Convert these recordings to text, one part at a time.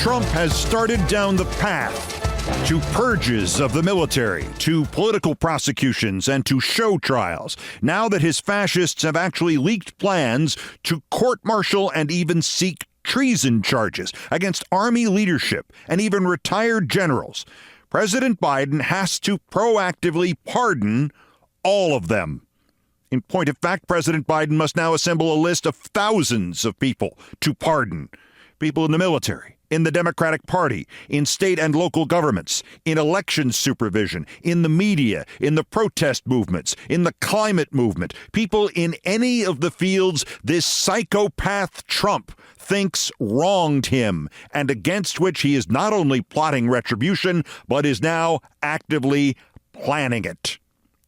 Trump has started down the path to purges of the military, to political prosecutions, and to show trials, now that his fascists have actually leaked plans to court-martial and even seek treason charges against army leadership and even retired generals, President Biden has to proactively pardon all of them. In point of fact, President Biden must now assemble a list of thousands of people to pardon. People in the military, in the Democratic Party, in state and local governments, in election supervision, in the media, in the protest movements, in the climate movement, people in any of the fields this psychopath Trump thinks wronged him and against which he is not only plotting retribution, but is now actively planning it.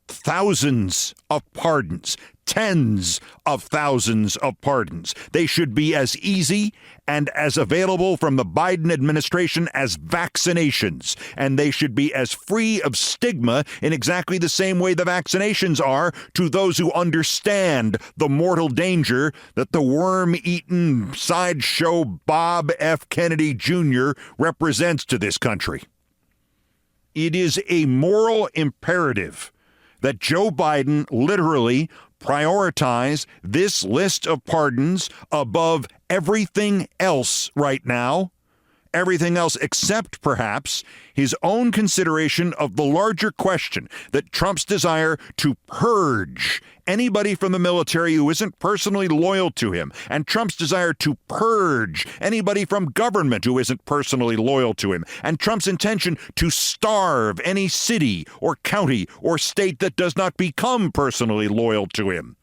Thousands of pardons, tens of thousands of pardons. They should be as easy and as available from the Biden administration as vaccinations, and they should be as free of stigma in exactly the same way the vaccinations are to those who understand the mortal danger that the worm-eaten sideshow Bob F. Kennedy Jr. represents to this country. It is a moral imperative that Joe Biden literally prioritize this list of pardons above everything else right now, everything else except perhaps his own consideration of the larger question that Trump's desire to purge anybody from the military who isn't personally loyal to him, and Trump's desire to purge anybody from government who isn't personally loyal to him, and Trump's intention to starve any city or county or state that does not become personally loyal to him.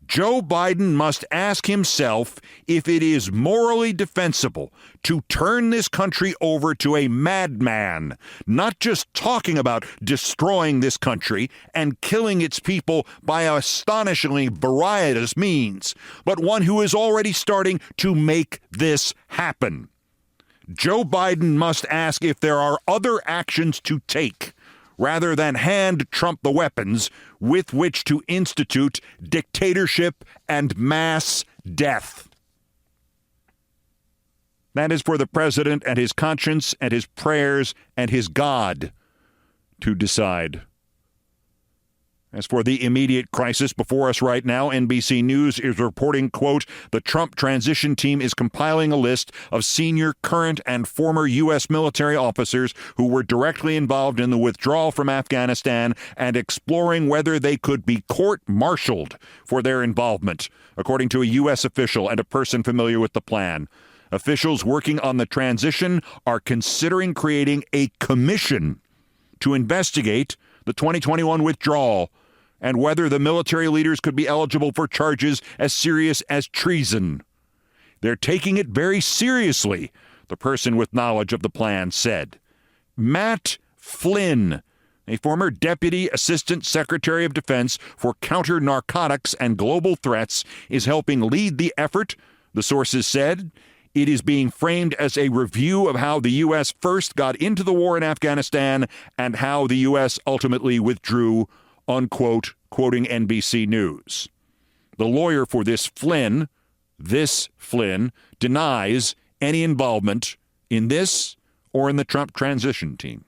Joe Biden must ask himself if it is morally defensible to turn this country over to a madman, not just talking about destroying this country and killing its people by astonishingly varietous means, but one who is already starting to make this happen. Joe Biden must ask if there are other actions to take rather than hand Trump the weapons with which to institute dictatorship and mass death. That is for the president and his conscience and his prayers and his God to decide. As for the immediate crisis before us right now, NBC News is reporting, quote, the Trump transition team is compiling a list of senior, current, and former U.S. military officers who were directly involved in the withdrawal from Afghanistan and exploring whether they could be court-martialed for their involvement, according to a U.S. official and a person familiar with the plan. Officials working on the transition are considering creating a commission to investigate the 2021 withdrawal and whether the military leaders could be eligible for charges as serious as treason. They're taking it very seriously, the person with knowledge of the plan said. Matt Flynn, a former Deputy Assistant Secretary of Defense for Counter-Narcotics and Global Threats, is helping lead the effort, the sources said. It is being framed as a review of how the U.S. first got into the war in Afghanistan and how the U.S. ultimately withdrew, unquote, quoting NBC News. The lawyer for this Flynn, denies any involvement in this or in the Trump transition team.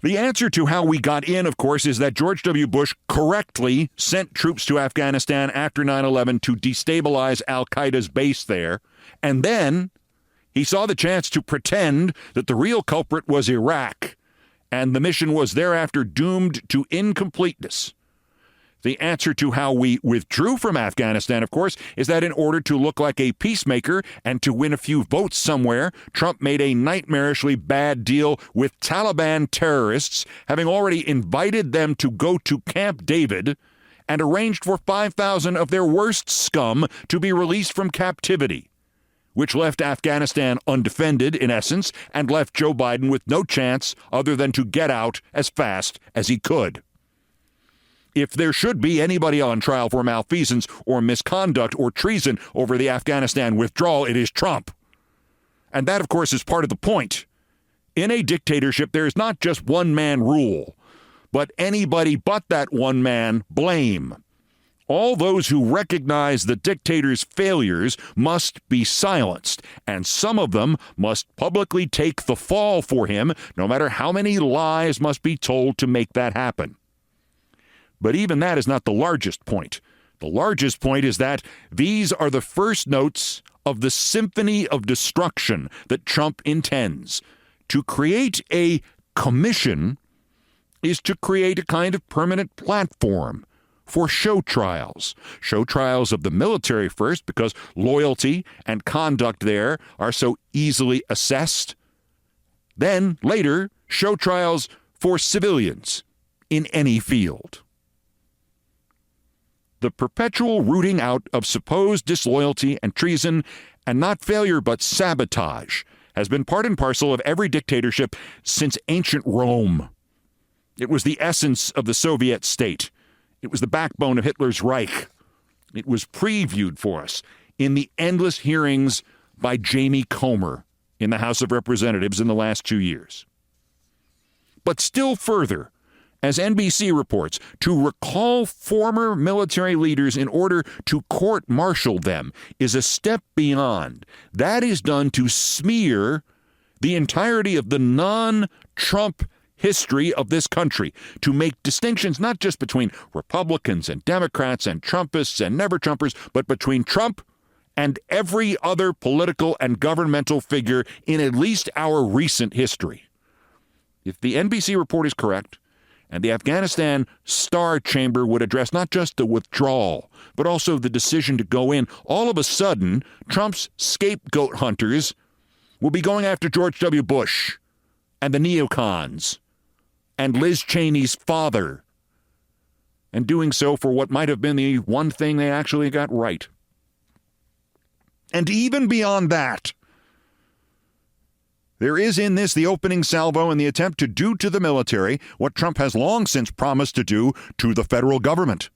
The answer to how we got in, of course, is that George W. Bush correctly sent troops to Afghanistan after 9/11 to destabilize al-Qaeda's base there, and then he saw the chance to pretend that the real culprit was Iraq, and the mission was thereafter doomed to incompleteness. The answer to how we withdrew from Afghanistan, of course, is that in order to look like a peacemaker and to win a few votes somewhere, Trump made a nightmarishly bad deal with Taliban terrorists, having already invited them to go to Camp David and arranged for 5,000 of their worst scum to be released from captivity, which left Afghanistan undefended, in essence, and left Joe Biden with no chance other than to get out as fast as he could. If there should be anybody on trial for malfeasance or misconduct or treason over the Afghanistan withdrawal, it is Trump. And that, of course, is part of the point. In a dictatorship, there is not just one man rule, but anybody but that one man blame. All those who recognize the dictator's failures must be silenced, and some of them must publicly take the fall for him, no matter how many lies must be told to make that happen. But even that is not the largest point. The largest point is that these are the first notes of the symphony of destruction that Trump intends. To create a commission is to create a kind of permanent platform for show trials. Show trials of the military first, because loyalty and conduct there are so easily assessed. Then, later, show trials for civilians in any field. The perpetual rooting out of supposed disloyalty and treason, and not failure but sabotage, has been part and parcel of every dictatorship since ancient Rome. It was the essence of the Soviet state. It was the backbone of Hitler's Reich. It was previewed for us in the endless hearings by Jamie Comer in the House of Representatives in the last 2 years. But still further, as NBC reports, to recall former military leaders in order to court-martial them is a step beyond. That is done to smear the entirety of the non-Trump history of this country, to make distinctions not just between Republicans and Democrats and Trumpists and never-Trumpers, but between Trump and every other political and governmental figure in at least our recent history. If the NBC report is correct, and the Afghanistan Star Chamber would address not just the withdrawal, but also the decision to go in, all of a sudden, Trump's scapegoat hunters will be going after George W. Bush and the neocons and Liz Cheney's father, and doing so for what might have been the one thing they actually got right. And even beyond that, there is in this the opening salvo in the attempt to do to the military what Trump has long since promised to do to the federal government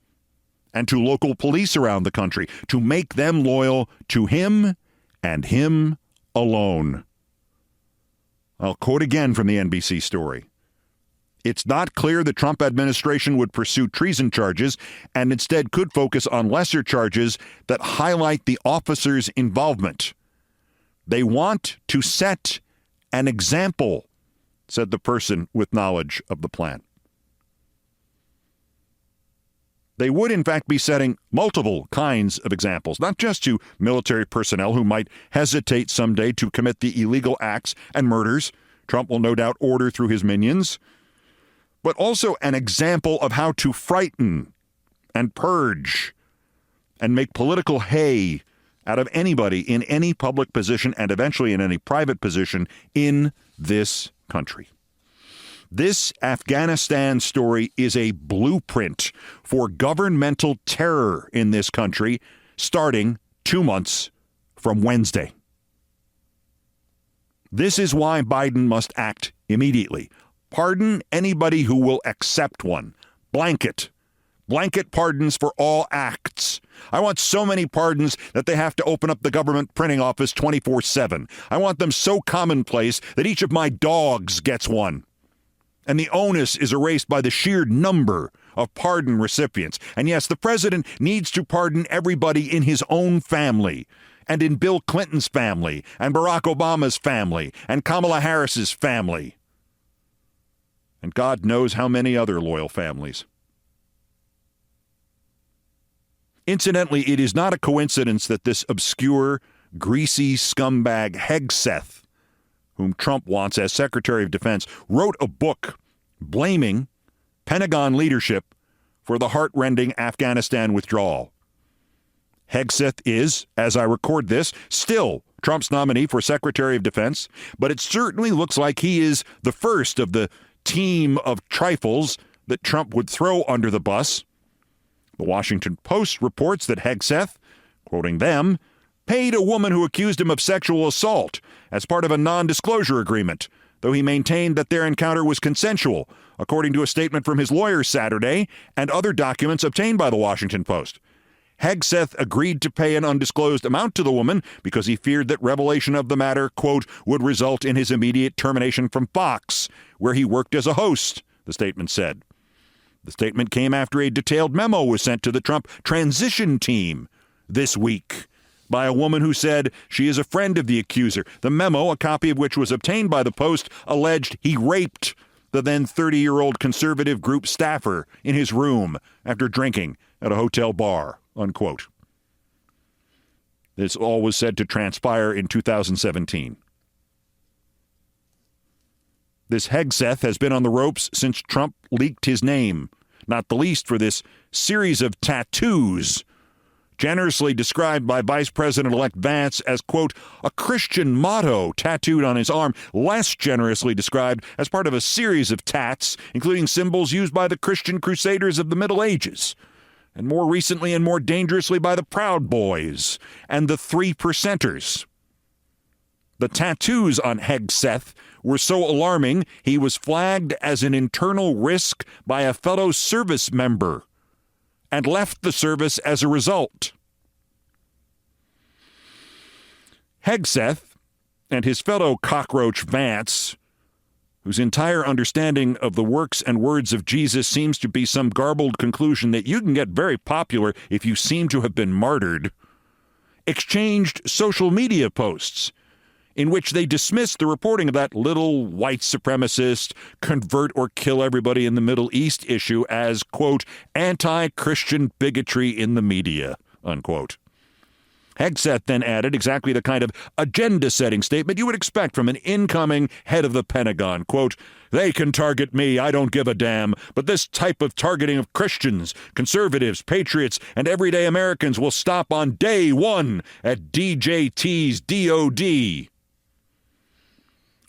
and to local police around the country, to make them loyal to him and him alone. I'll quote again from the NBC story. It's not clear the Trump administration would pursue treason charges and instead could focus on lesser charges that highlight the officers' involvement. They want to set an example, said the person with knowledge of the plan. They would, in fact, be setting multiple kinds of examples, not just to military personnel who might hesitate someday to commit the illegal acts and murders Trump will no doubt order through his minions, but also an example of how to frighten and purge and make political hay out of anybody in any public position and eventually in any private position in this country. This Afghanistan story is a blueprint for governmental terror in this country starting 2 months from Wednesday. This is why Biden must act immediately. Pardon anybody who will accept one. Blanket pardons for all acts. I want so many pardons that they have to open up the government printing office 24/7. I want them so commonplace that each of my dogs gets one. And the onus is erased by the sheer number of pardon recipients. And yes, the president needs to pardon everybody in his own family, and in Bill Clinton's family, and Barack Obama's family, and Kamala Harris's family. And God knows how many other loyal families. Incidentally, it is not a coincidence that this obscure, greasy scumbag Hegseth, whom Trump wants as Secretary of Defense, wrote a book blaming Pentagon leadership for the heart-rending Afghanistan withdrawal. Hegseth is, as I record this, still Trump's nominee for Secretary of Defense, but it certainly looks like he is the first of the team of trifles that Trump would throw under the bus. The Washington Post reports that Hegseth, quoting them, paid a woman who accused him of sexual assault as part of a non-disclosure agreement, though he maintained that their encounter was consensual, according to a statement from his lawyer Saturday and other documents obtained by the Washington Post. Hegseth agreed to pay an undisclosed amount to the woman because he feared that revelation of the matter, quote, would result in his immediate termination from Fox, where he worked as a host, the statement said. The statement came after a detailed memo was sent to the Trump transition team this week by a woman who said she is a friend of the accuser. The memo, a copy of which was obtained by the Post, alleged he raped the then 30-year-old conservative group staffer in his room after drinking at a hotel bar, unquote. This all was said to transpire in 2017. This Hegseth has been on the ropes since Trump leaked his name, not the least for this series of tattoos generously described by Vice President-elect Vance as, quote, a Christian motto tattooed on his arm, less generously described as part of a series of tats, including symbols used by the Christian crusaders of the Middle Ages, and more recently and more dangerously by the Proud Boys and the Three Percenters. The tattoos on Hegseth were so alarming, he was flagged as an internal risk by a fellow service member and left the service as a result. Hegseth and his fellow cockroach Vance, whose entire understanding of the works and words of Jesus seems to be some garbled conclusion that you can get very popular if you seem to have been martyred, exchanged social media posts in which they dismissed the reporting of that little white supremacist convert or kill everybody in the Middle East issue as, quote, anti-Christian bigotry in the media, unquote. Hegseth then added exactly the kind of agenda-setting statement you would expect from an incoming head of the Pentagon, quote, they can target me, I don't give a damn, but this type of targeting of Christians, conservatives, patriots, and everyday Americans will stop on day one at DJT's DOD,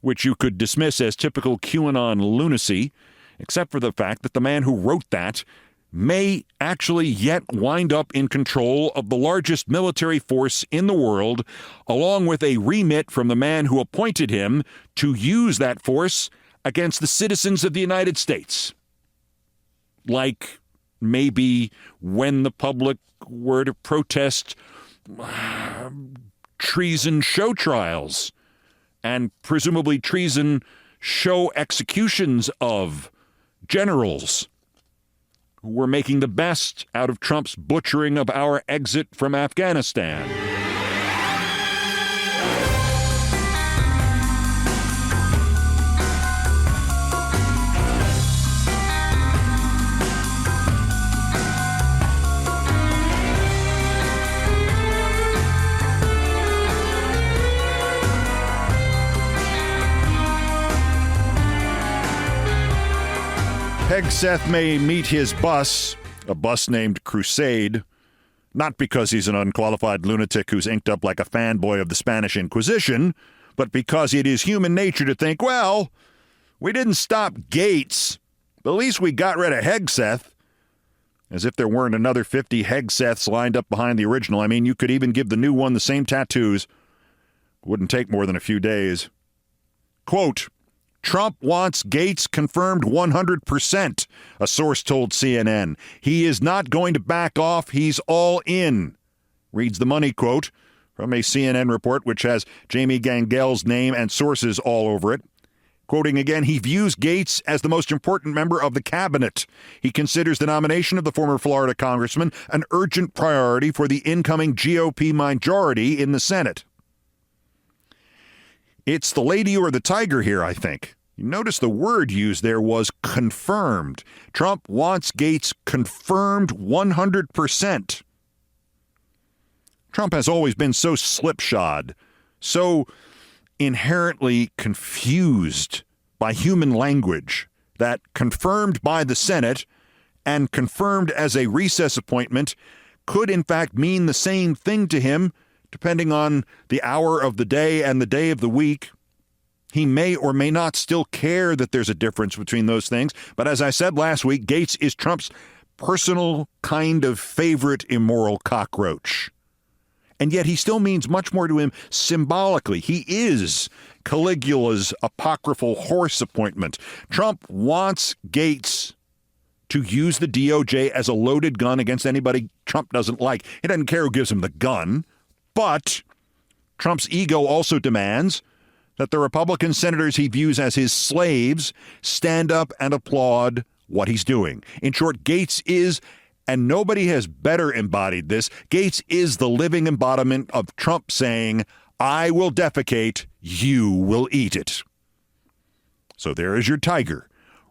which you could dismiss as typical QAnon lunacy, except for the fact that the man who wrote that may actually yet wind up in control of the largest military force in the world, along with a remit from the man who appointed him to use that force against the citizens of the United States. Like maybe when the public were to protest treason show trials and presumably treason show executions of generals who were making the best out of Trump's butchering of our exit from Afghanistan. Hegseth may meet his bus, a bus named Crusade, not because he's an unqualified lunatic who's inked up like a fanboy of the Spanish Inquisition, but because it is human nature to think, well, we didn't stop Gates, but at least we got rid of Hegseth. As if there weren't another 50 Hegseths lined up behind the original. I mean, you could even give the new one the same tattoos. Wouldn't take more than a few days. Quote, Trump wants Gates confirmed 100%, a source told CNN. He is not going to back off. He's all in, reads the Money quote from a CNN report which has Jamie Gangel's name and sources all over it. Quoting again, he views Gates as the most important member of the cabinet. He considers the nomination of the former Florida congressman an urgent priority for the incoming GOP majority in the Senate. It's the lady or the tiger here, I think. You notice the word used there was confirmed. Trump wants Gates confirmed 100%. Trump has always been so slipshod, so inherently confused by human language that confirmed by the Senate and confirmed as a recess appointment could in fact mean the same thing to him depending on the hour of the day and the day of the week. He may or may not still care that there's a difference between those things. But as I said last week, Gates is Trump's personal kind of favorite immoral cockroach. And yet he still means much more to him symbolically. He is Caligula's apocryphal horse appointment. Trump wants Gates to use the DOJ as a loaded gun against anybody Trump doesn't like. He doesn't care who gives him the gun. But Trump's ego also demands that the Republican senators he views as his slaves stand up and applaud what he's doing. In short, Gates is, and nobody has better embodied this, Gates is the living embodiment of Trump saying, I will defecate, you will eat it. So there is your tiger.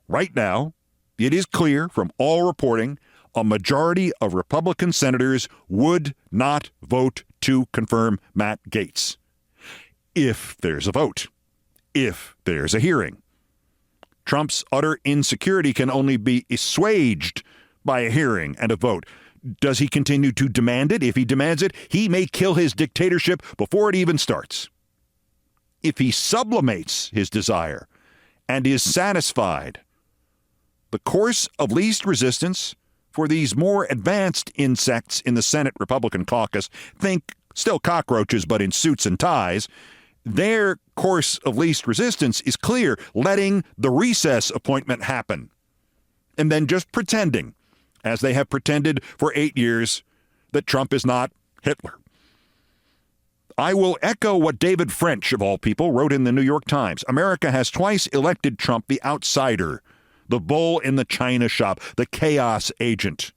Right now, it is clear from all reporting, a majority of Republican senators would not vote to confirm Matt Gaetz. If there's a vote, if there's a hearing. Trump's utter insecurity can only be assuaged by a hearing and a vote. Does he continue to demand it? If he demands it, he may kill his dictatorship before it even starts. If he sublimates his desire and is satisfied, the course of least resistance for these more advanced insects in the Senate Republican caucus, think still cockroaches but in suits and ties, their course of least resistance is clear, letting the recess appointment happen, and then just pretending, as they have pretended for 8 years, that Trump is not Hitler. I will echo what David French, of all people, wrote in the New York Times. America has twice elected Trump the outsider, the bull in the china shop, the chaos agent.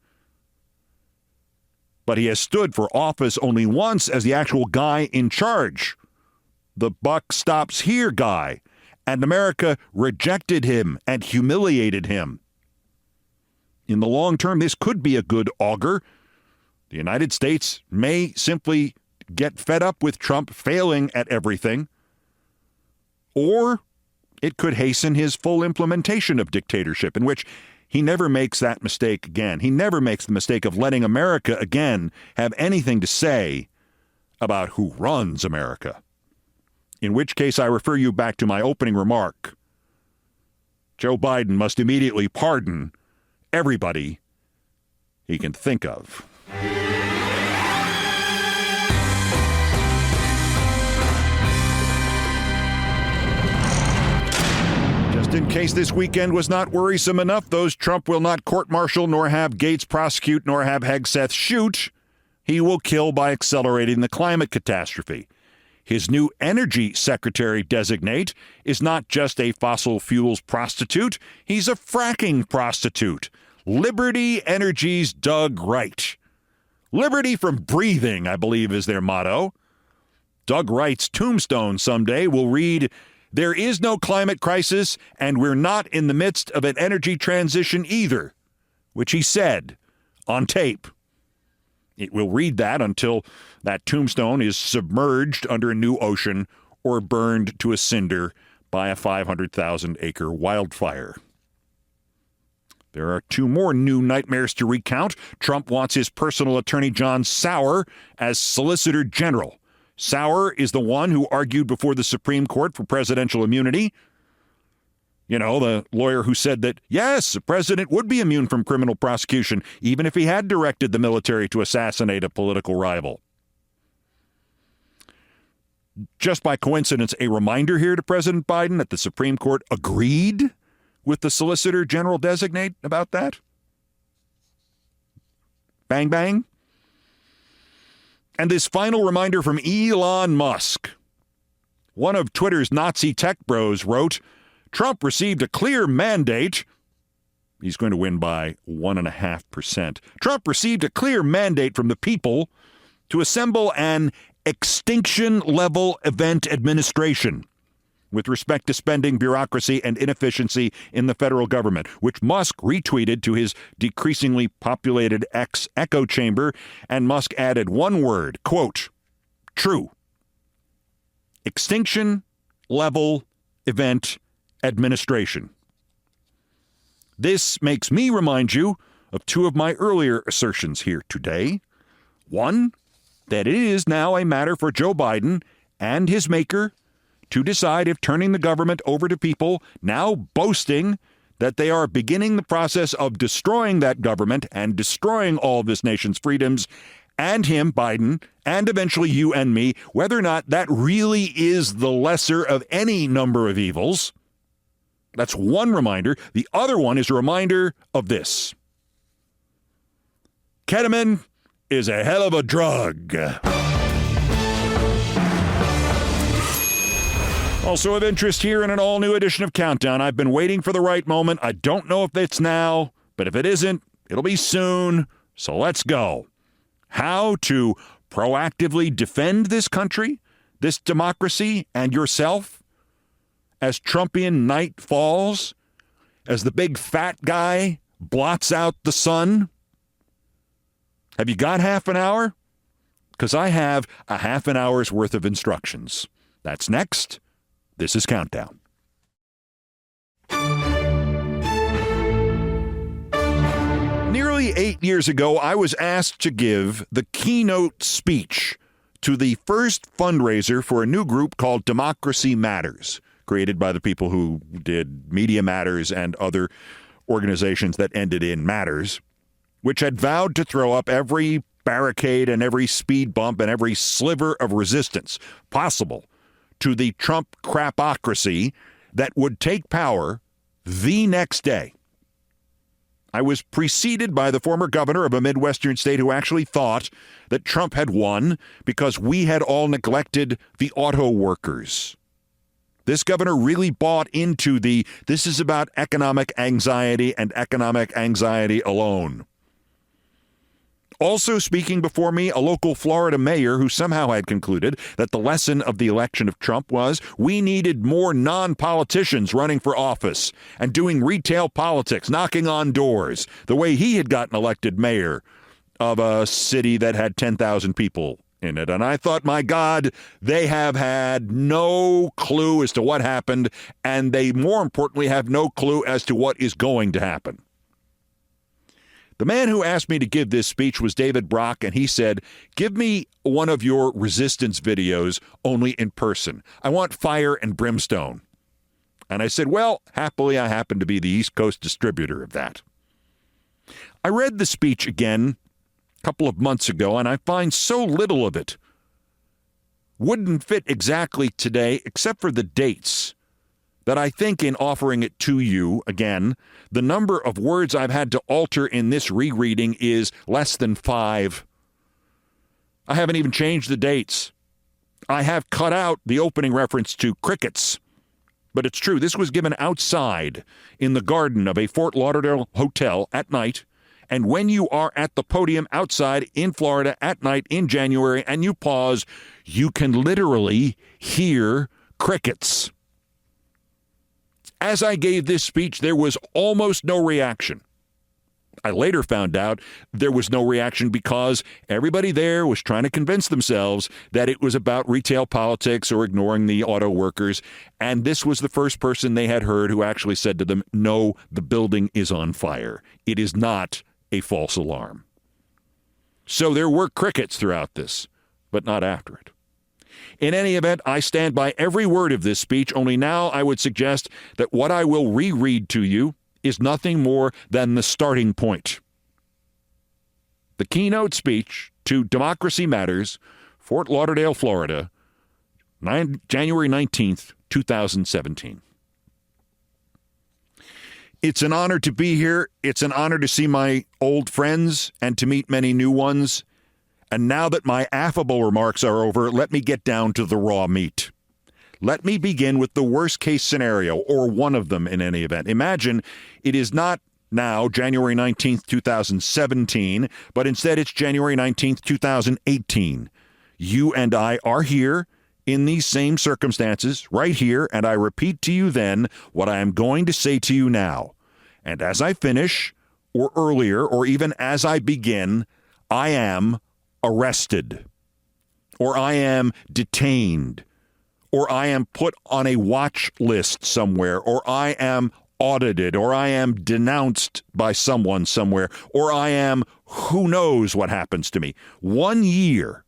But he has stood for office only once as the actual guy in charge. The buck stops here guy, and America rejected him and humiliated him. In the long term, this could be a good augur. The United States may simply get fed up with Trump failing at everything, or it could hasten his full implementation of dictatorship, in which he never makes that mistake again. He never makes the mistake of letting America again have anything to say about who runs America. In which case, I refer you back to my opening remark. Joe Biden must immediately pardon everybody he can think of. Just in case this weekend was not worrisome enough, those Trump will not court-martial, nor have Gates prosecute, nor have Hegseth shoot, he will kill by accelerating the climate catastrophe. His new energy secretary designate is not just a fossil fuels prostitute, he's a fracking prostitute. Liberty Energy's Doug Wright. Liberty from breathing, I believe, is their motto. Doug Wright's tombstone someday will read, "There is no climate crisis, and we're not in the midst of an energy transition either," which he said on tape. It will read that until that tombstone is submerged under a new ocean or burned to a cinder by a 500,000-acre wildfire. There are two more new nightmares to recount. Trump wants his personal attorney, John Sauer, as Solicitor General. Sauer is the one who argued before the Supreme Court for presidential immunity. You know, the lawyer who said that, yes, the president would be immune from criminal prosecution, even if he had directed the military to assassinate a political rival. Just by coincidence, a reminder here to President Biden that the Supreme Court agreed with the Solicitor General designate about that. Bang, bang. And this final reminder from Elon Musk. One of Twitter's Nazi tech bros wrote, Trump received a clear mandate. He's going to win by 1.5%. Trump received a clear mandate from the people to assemble an extinction-level event administration with respect to spending, bureaucracy, and inefficiency in the federal government, which Musk retweeted to his decreasingly populated X echo chamber, and Musk added one word, quote, true. Extinction-level event administration. This makes me remind you of two of my earlier assertions here today. One, that it is now a matter for Joe Biden and his maker to decide if turning the government over to people now boasting that they are beginning the process of destroying that government and destroying all of this nation's freedoms, and him, Biden, and eventually you and me, whether or not that really is the lesser of any number of evils. That's one reminder. The other one is a reminder of this. Ketamine is a hell of a drug. Also of interest here in an all-new edition of Countdown, I've been waiting for the right moment. I don't know if it's now, but if it isn't, it'll be soon. So let's go. How to proactively defend this country, this democracy, and yourself as Trumpian night falls, as the big fat guy blots out the sun. Have you got half an hour? Because I have a half an hour's worth of instructions. That's next. This is Countdown. Nearly 8 years ago, I was asked to give the keynote speech to the first fundraiser for a new group called Democracy Matters, created by the people who did Media Matters and other organizations that ended in Matters, which had vowed to throw up every barricade and every speed bump and every sliver of resistance possible to the Trump crapocracy that would take power the next day. I was preceded by the former governor of a Midwestern state who actually thought that Trump had won because we had all neglected the auto workers. This governor really bought into this is about economic anxiety and economic anxiety alone. Also speaking before me, a local Florida mayor who somehow had concluded that the lesson of the election of Trump was we needed more non-politicians running for office and doing retail politics, knocking on doors, the way he had gotten elected mayor of a city that had 10,000 people in it. And I thought, my God, they have had no clue as to what happened, and they, more importantly, have no clue as to what is going to happen. The man who asked me to give this speech was David Brock, and he said, give me one of your resistance videos only in person. I want fire and brimstone. And I said, well, happily, I happen to be the East Coast distributor of that. I read the speech again a couple of months ago, and I find so little of it wouldn't fit exactly today, except for the dates, that I think in offering it to you again, the number of words I've had to alter in this rereading is less than 5. I haven't even changed the dates. I have cut out the opening reference to crickets. But it's true, this was given outside in the garden of a Fort Lauderdale hotel at night. And when you are at the podium outside in Florida at night in January and you pause, you can literally hear crickets. As I gave this speech, there was almost no reaction. I later found out there was no reaction because everybody there was trying to convince themselves that it was about retail politics or ignoring the auto workers. And this was the first person they had heard who actually said to them, no, the building is on fire. It is not a false alarm. So there were crickets throughout this, but not after it. In any event, I stand by every word of this speech, only now I would suggest that what I will reread to you is nothing more than the starting point. The keynote speech to Democracy Matters, Fort Lauderdale, Florida, January 19th, 2017. It's an honor to be here. It's an honor to see my old friends and to meet many new ones. And now that my affable remarks are over, let me get down to the raw meat. Let me begin with the worst-case scenario, or one of them in any event. Imagine it is not now January 19th, 2017, but instead it's January 19th, 2018. You and I are here in these same circumstances, right here, and I repeat to you then what I am going to say to you now. And as I finish, or earlier, or even as I begin, I am arrested, or I am detained, or I am put on a watch list somewhere, or I am audited, or I am denounced by someone somewhere, or I am who knows what happens to me. 1 year,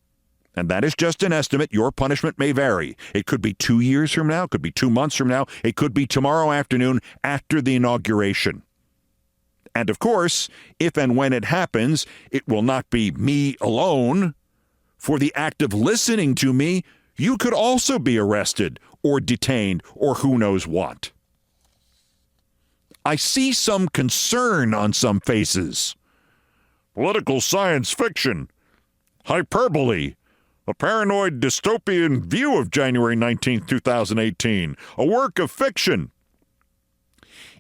and that is just an estimate. Your punishment may vary. It could be 2 years from now, it could be 2 months from now, it could be tomorrow afternoon after the inauguration. And of course, if and when it happens, it will not be me alone. For the act of listening to me, you could also be arrested or detained or who knows what. I see some concern on some faces. Political science fiction, hyperbole, A paranoid dystopian view of January 19th, 2018, a work of fiction.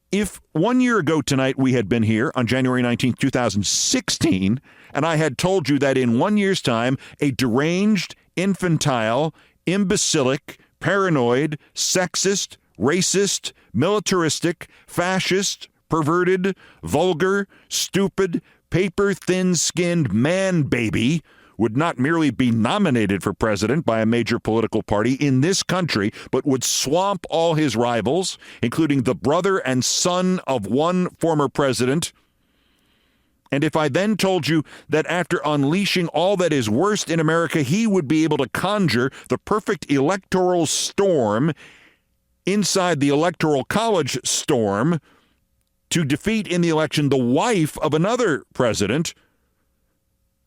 If 1 year ago tonight we had been here on January 19th, 2016, and I had told you that in 1 year's time, a deranged, infantile, imbecilic, paranoid, sexist, racist, militaristic, fascist, perverted, vulgar, stupid, paper thin-skinned man baby would not merely be nominated for president by a major political party in this country, but would swamp all his rivals, including the brother and son of one former president. And if I then told you that after unleashing all that is worst in America, he would be able to conjure the perfect electoral storm inside the Electoral College storm to defeat in the election the wife of another president,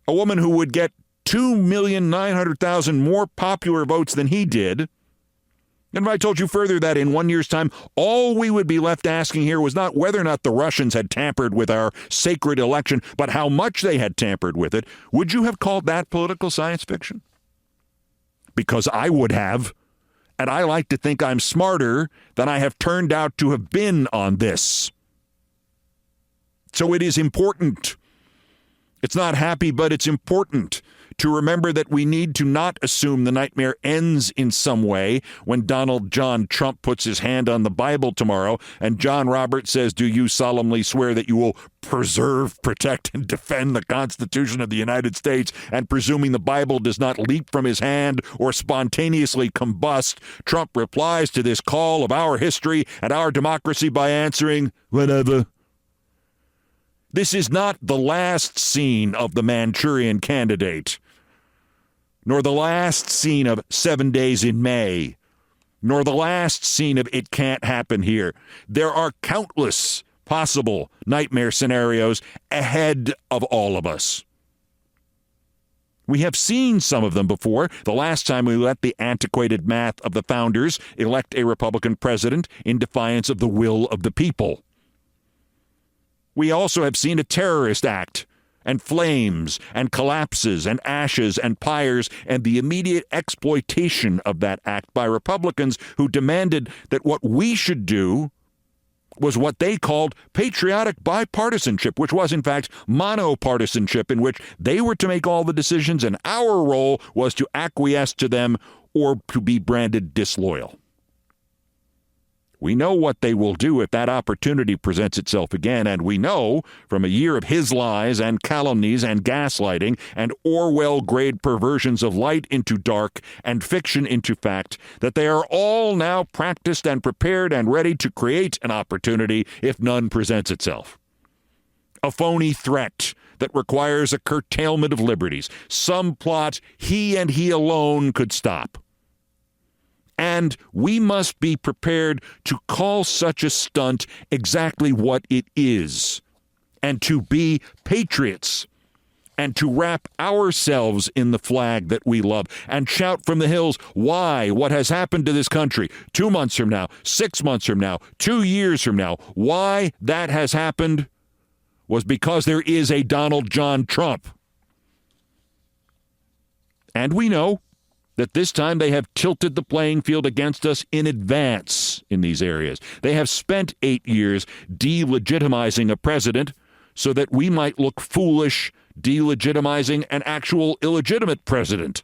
a woman who would get 2,900,000 more popular votes than he did. And if I told you further that in 1 year's time, all we would be left asking here was not whether or not the Russians had tampered with our sacred election, but how much they had tampered with it, would you have called that political science fiction? Because I would have, and I like to think I'm smarter than I have turned out to have been on this. So it is important. It's not happy, but it's important to remember that we need to not assume the nightmare ends in some way when Donald John Trump puts his hand on the Bible tomorrow and John Roberts says, "Do you solemnly swear that you will preserve, protect, and defend the Constitution of the United States?" And presuming the Bible does not leap from his hand or spontaneously combust, Trump replies to this call of our history and our democracy by answering, "Whatever." This is not the last scene of The Manchurian Candidate, nor the last scene of 7 Days in May, nor the last scene of It Can't Happen Here. There are countless possible nightmare scenarios ahead of all of us. We have seen some of them before. The last time we let the antiquated math of the founders elect a Republican president in defiance of the will of the people. We also have seen a terrorist act, and flames, and collapses, and ashes, and pyres, and the immediate exploitation of that act by Republicans who demanded that what we should do was what they called patriotic bipartisanship, which was, in fact, monopartisanship, in which they were to make all the decisions, and our role was to acquiesce to them or to be branded disloyal. We know what they will do if that opportunity presents itself again, and we know from a year of his lies and calumnies and gaslighting and Orwell-grade perversions of light into dark and fiction into fact that they are all now practiced and prepared and ready to create an opportunity if none presents itself. A phony threat that requires a curtailment of liberties, some plot he and he alone could stop. And we must be prepared to call such a stunt exactly what it is, and to be patriots, and to wrap ourselves in the flag that we love, and shout from the hills why what has happened to this country 2 months from now, 6 months from now, 2 years from now, why that has happened was because there is a Donald John Trump. And we know that this time they have tilted the playing field against us in advance in these areas. They have spent 8 years delegitimizing a president so that we might look foolish delegitimizing an actual illegitimate president.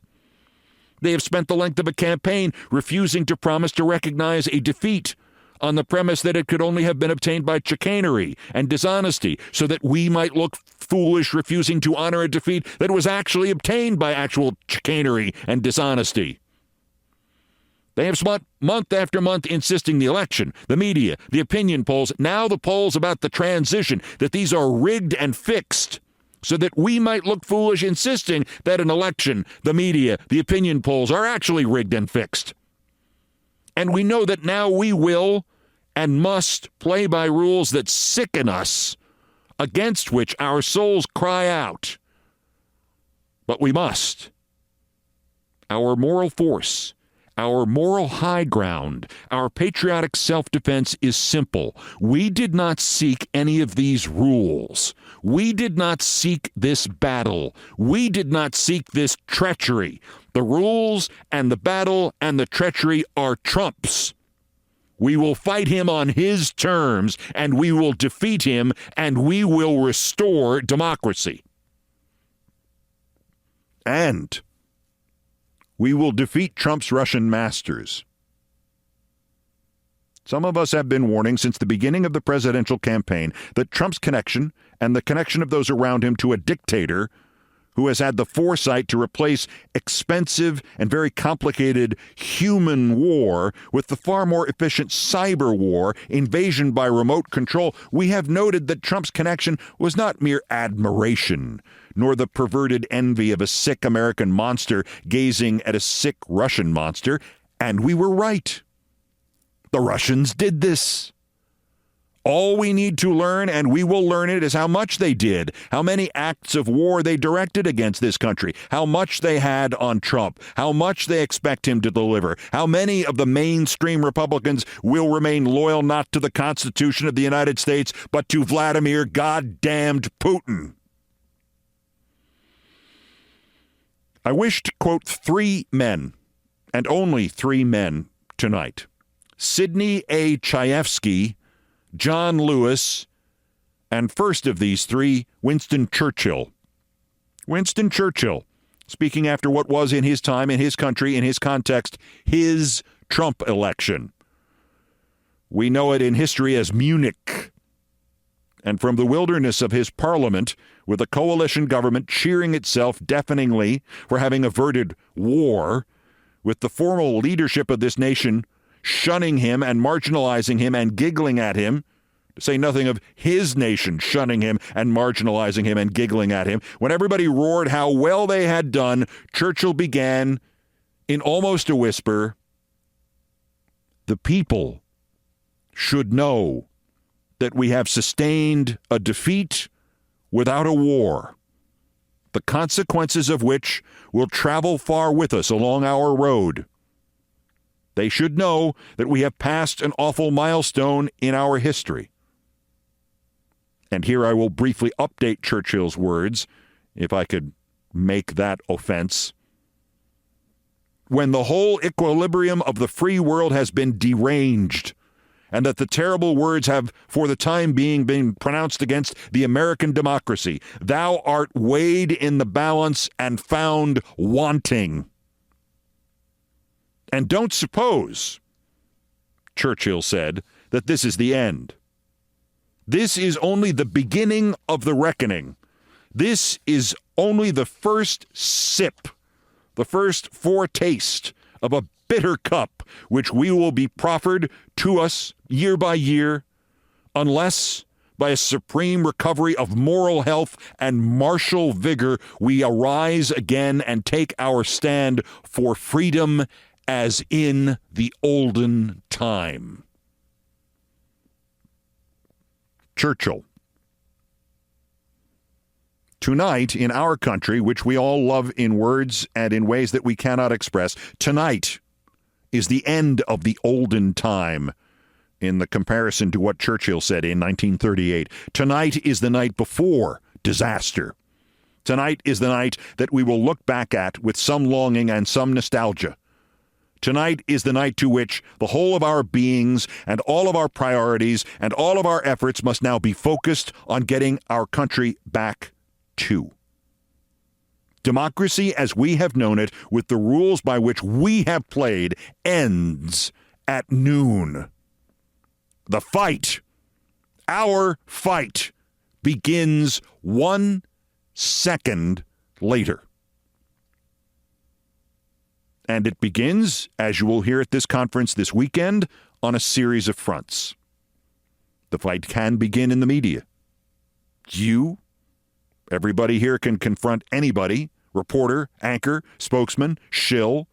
They have spent the length of a campaign refusing to promise to recognize a defeat on the premise that it could only have been obtained by chicanery and dishonesty, so that we might look foolish refusing to honor a defeat that was actually obtained by actual chicanery and dishonesty. They have spent month after month insisting the election, the media, the opinion polls, now the polls about the transition, that these are rigged and fixed, so that we might look foolish insisting that an election, the media, the opinion polls are actually rigged and fixed. And we know that now we will and must play by rules that sicken us, against which our souls cry out. But we must. Our moral force, Our moral high ground, our patriotic self-defense is simple. We did not seek any of these rules. We did not seek this battle. We did not seek this treachery. The rules and the battle and the treachery are Trump's. We will fight him on his terms, and we will defeat him, and we will restore democracy. And we will defeat Trump's Russian masters. Some of us have been warning since the beginning of the presidential campaign that Trump's connection and the connection of those around him to a dictator who has had the foresight to replace expensive and very complicated human war with the far more efficient cyber war, invasion by remote control, we have noted that Trump's connection was not mere admiration, nor the perverted envy of a sick American monster gazing at a sick Russian monster. And we were right. The Russians did this. All we need to learn, and we will learn it, is how much they did, how many acts of war they directed against this country, how much they had on Trump, how much they expect him to deliver, how many of the mainstream Republicans will remain loyal not to the Constitution of the United States, but to Vladimir goddamned Putin. I wish to quote three men, and only three men, tonight. Sidney A. Chayefsky, John Lewis, and first of these three, Winston Churchill. Winston Churchill, speaking after what was in his time, in his country, in his context, his Trump election. We know it in history as Munich. And from the wilderness of his parliament, with a coalition government cheering itself deafeningly for having averted war, with the formal leadership of this nation shunning him and marginalizing him and giggling at him, to say nothing of his nation shunning him and marginalizing him and giggling at him. When everybody roared how well they had done, Churchill began in almost a whisper, "The people should know that we have sustained a defeat without a war, the consequences of which will travel far with us along our road. They should know that we have passed an awful milestone in our history." And here I will briefly update Churchill's words, if I could make that offense. "When the whole equilibrium of the free world has been deranged, and that the terrible words have for the time being been pronounced against the American democracy, thou art weighed in the balance and found wanting. And don't suppose," Churchill said, "that this is the end. This is only the beginning of the reckoning. This is only the first sip, the first foretaste of a bitter cup which we will be proffered to us year by year, unless by a supreme recovery of moral health and martial vigor we arise again and take our stand for freedom as in the olden time." Churchill. Tonight, in our country, which we all love in words and in ways that we cannot express, tonight is the end of the olden time, in the comparison to what Churchill said in 1938. Tonight is the night before disaster. Tonight is the night that we will look back at with some longing and some nostalgia. Tonight is the night to which the whole of our beings and all of our priorities and all of our efforts must now be focused on getting our country back to. Democracy as we have known it, with the rules by which we have played, ends at noon. The fight, our fight, begins 1 second later. And it begins, as you will hear at this conference this weekend, on a series of fronts. The fight can begin in the media. Everybody here can confront anybody, reporter, anchor, spokesman, shill.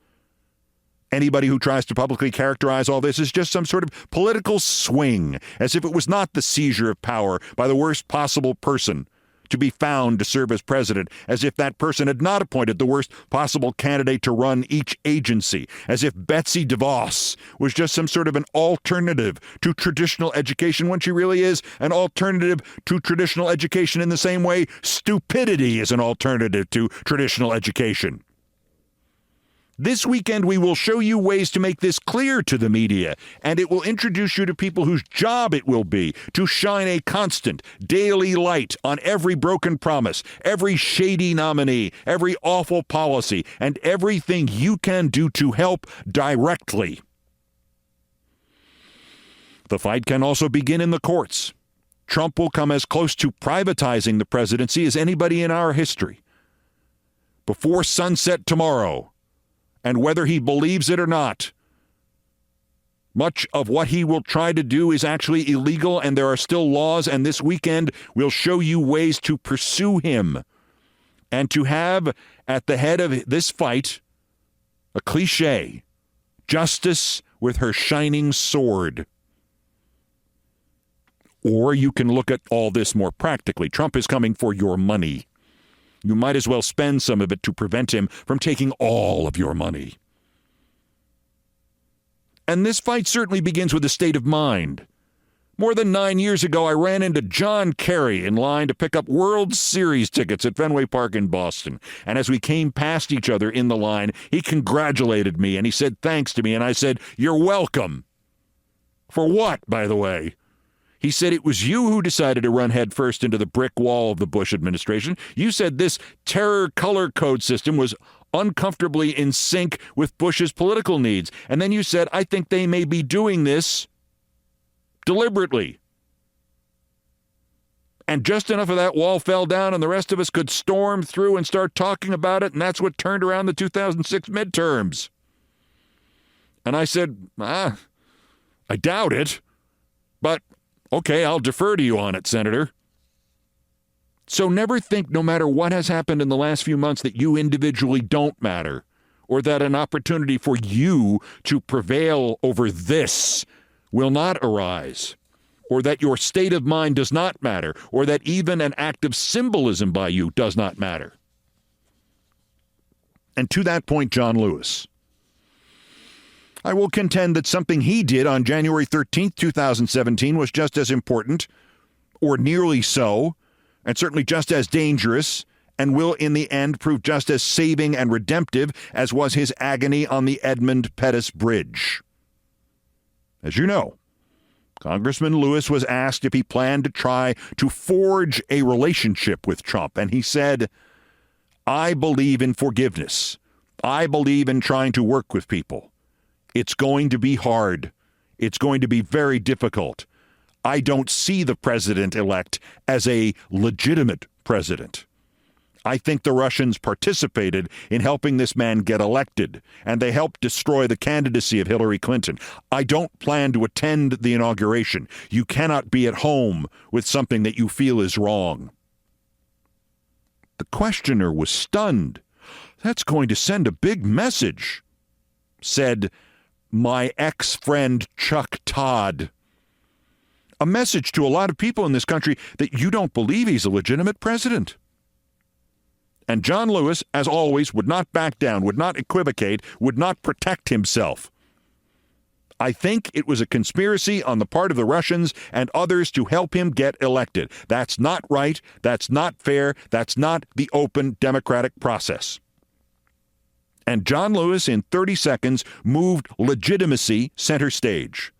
Anybody who tries to publicly characterize all this as just some sort of political swing, as if it was not the seizure of power by the worst possible person to be found to serve as president, as if that person had not appointed the worst possible candidate to run each agency, as if Betsy DeVos was just some sort of an alternative to traditional education when she really is an alternative to traditional education in the same way stupidity is an alternative to traditional education. This weekend, we will show you ways to make this clear to the media, and it will introduce you to people whose job it will be to shine a constant, daily light on every broken promise, every shady nominee, every awful policy, and everything you can do to help directly. The fight can also begin in the courts. Trump will come as close to privatizing the presidency as anybody in our history. Before sunset tomorrow, and whether he believes it or not, much of what he will try to do is actually illegal, and there are still laws, and this weekend we'll show you ways to pursue him and to have at the head of this fight a cliche, justice with her shining sword. Or you can look at all this more practically. Trump is coming for your money. You might as well spend some of it to prevent him from taking all of your money. And this fight certainly begins with a state of mind. More than 9 years ago, I ran into John Kerry in line to pick up World Series tickets at Fenway Park in Boston. And as we came past each other in the line, he congratulated me and he said thanks to me. And I said, "You're welcome." For what, by the way? He said it was you who decided to run headfirst into the brick wall of the Bush administration. You said this terror color code system was uncomfortably in sync with Bush's political needs. And then you said, "I think they may be doing this deliberately." And just enough of that wall fell down and the rest of us could storm through and start talking about it. And that's what turned around the 2006 midterms. And I said, I doubt it, but okay, I'll defer to you on it, Senator. So never think, no matter what has happened in the last few months, that you individually don't matter, or that an opportunity for you to prevail over this will not arise, or that your state of mind does not matter, or that even an act of symbolism by you does not matter. And to that point, John Lewis, I will contend that something he did on January 13th, 2017 was just as important, or nearly so, and certainly just as dangerous, and will in the end prove just as saving and redemptive as was his agony on the Edmund Pettus Bridge. As you know, Congressman Lewis was asked if he planned to try to forge a relationship with Trump, and he said, "I believe in forgiveness. I believe in trying to work with people. It's going to be hard. It's going to be very difficult. I don't see the president-elect as a legitimate president. I think the Russians participated in helping this man get elected, and they helped destroy the candidacy of Hillary Clinton. I don't plan to attend the inauguration. You cannot be at home with something that you feel is wrong." The questioner was stunned. "That's going to send a big message," said my ex-friend Chuck Todd. A message to a lot of people in this country that you don't believe he's a legitimate president. And John Lewis, as always, would not back down, would not equivocate, would not protect himself. I think it was a conspiracy on the part of the Russians and others to help him get elected. That's not right. That's not fair. That's not the open democratic process. And John Lewis, in 30 seconds, moved legitimacy center stage.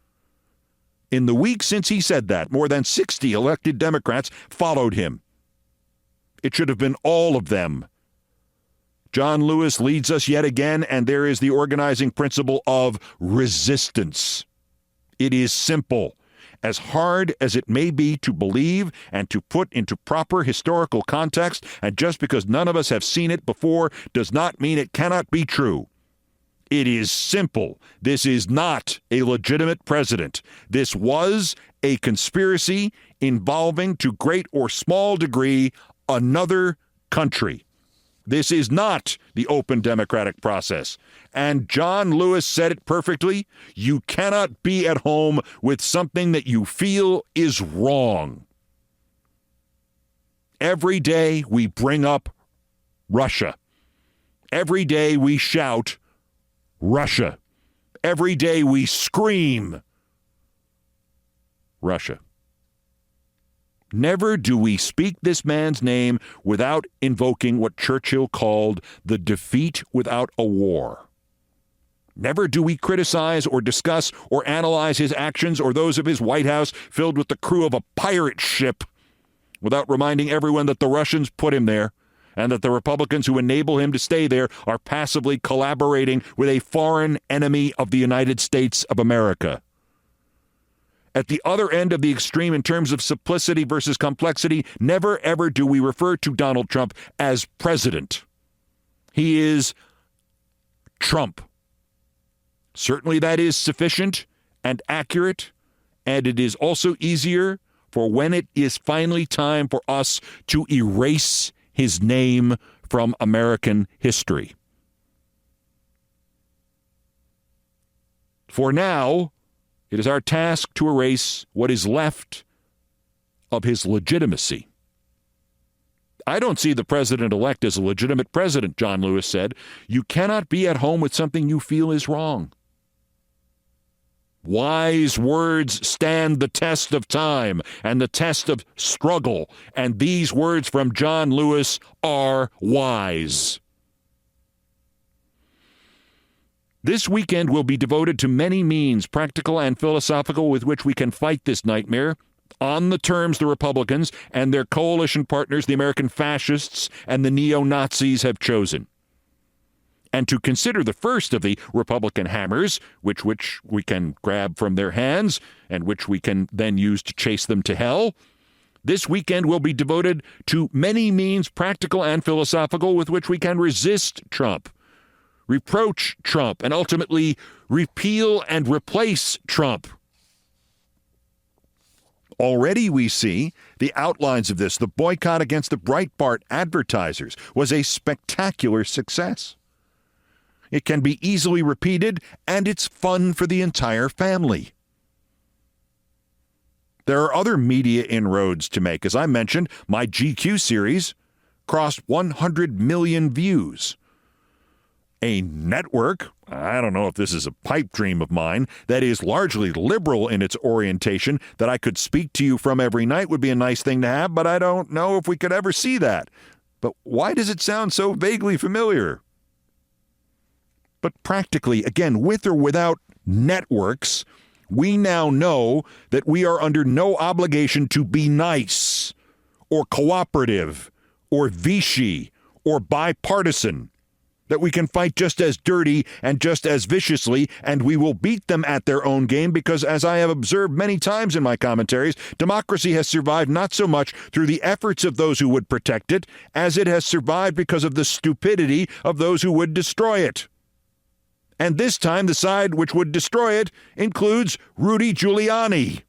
In the week since he said that, more than 60 elected Democrats followed him. It should have been all of them. John Lewis leads us yet again, and there is the organizing principle of resistance. It is simple. As hard as it may be to believe and to put into proper historical context, and just because none of us have seen it before does not mean it cannot be true. It is simple. This is not a legitimate president. This was a conspiracy involving, to great or small degree, another country. This is not the open democratic process. And John Lewis said it perfectly. You cannot be at home with something that you feel is wrong. Every day we bring up Russia. Every day we shout Russia. Every day we scream Russia. Never do we speak this man's name without invoking what Churchill called the defeat without a war. Never do we criticize or discuss or analyze his actions or those of his White House filled with the crew of a pirate ship without reminding everyone that the Russians put him there and that the Republicans who enable him to stay there are passively collaborating with a foreign enemy of the United States of America. At the other end of the extreme in terms of simplicity versus complexity, never ever do we refer to Donald Trump as president. He is Trump. Certainly that is sufficient and accurate, and it is also easier for when it is finally time for us to erase his name from American history. For now, it is our task to erase what is left of his legitimacy. I don't see the president-elect as a legitimate president, John Lewis said. You cannot be at home with something you feel is wrong. Wise words stand the test of time and the test of struggle, and these words from John Lewis are wise. This weekend will be devoted to many means, practical and philosophical, with which we can fight this nightmare on the terms the Republicans and their coalition partners, the American fascists and the neo-Nazis, have chosen. And to consider the first of the Republican hammers, which we can grab from their hands and which we can then use to chase them to hell, this weekend will be devoted to many means, practical and philosophical, with which we can resist Trump, reproach Trump, and ultimately repeal and replace Trump. Already we see the outlines of this. The boycott against the Breitbart advertisers was a spectacular success. It can be easily repeated, and it's fun for the entire family. There are other media inroads to make. As I mentioned, my GQ series crossed 100 million views. A network, I don't know if this is a pipe dream of mine, that is largely liberal in its orientation, that I could speak to you from every night would be a nice thing to have, but I don't know if we could ever see that. But why does it sound so vaguely familiar? But practically, again, with or without networks, we now know that we are under no obligation to be nice or cooperative or Vichy or bipartisan, that we can fight just as dirty and just as viciously, and we will beat them at their own game because, as I have observed many times in my commentaries, democracy has survived not so much through the efforts of those who would protect it as it has survived because of the stupidity of those who would destroy it. And this time, the side which would destroy it includes Rudy Giuliani.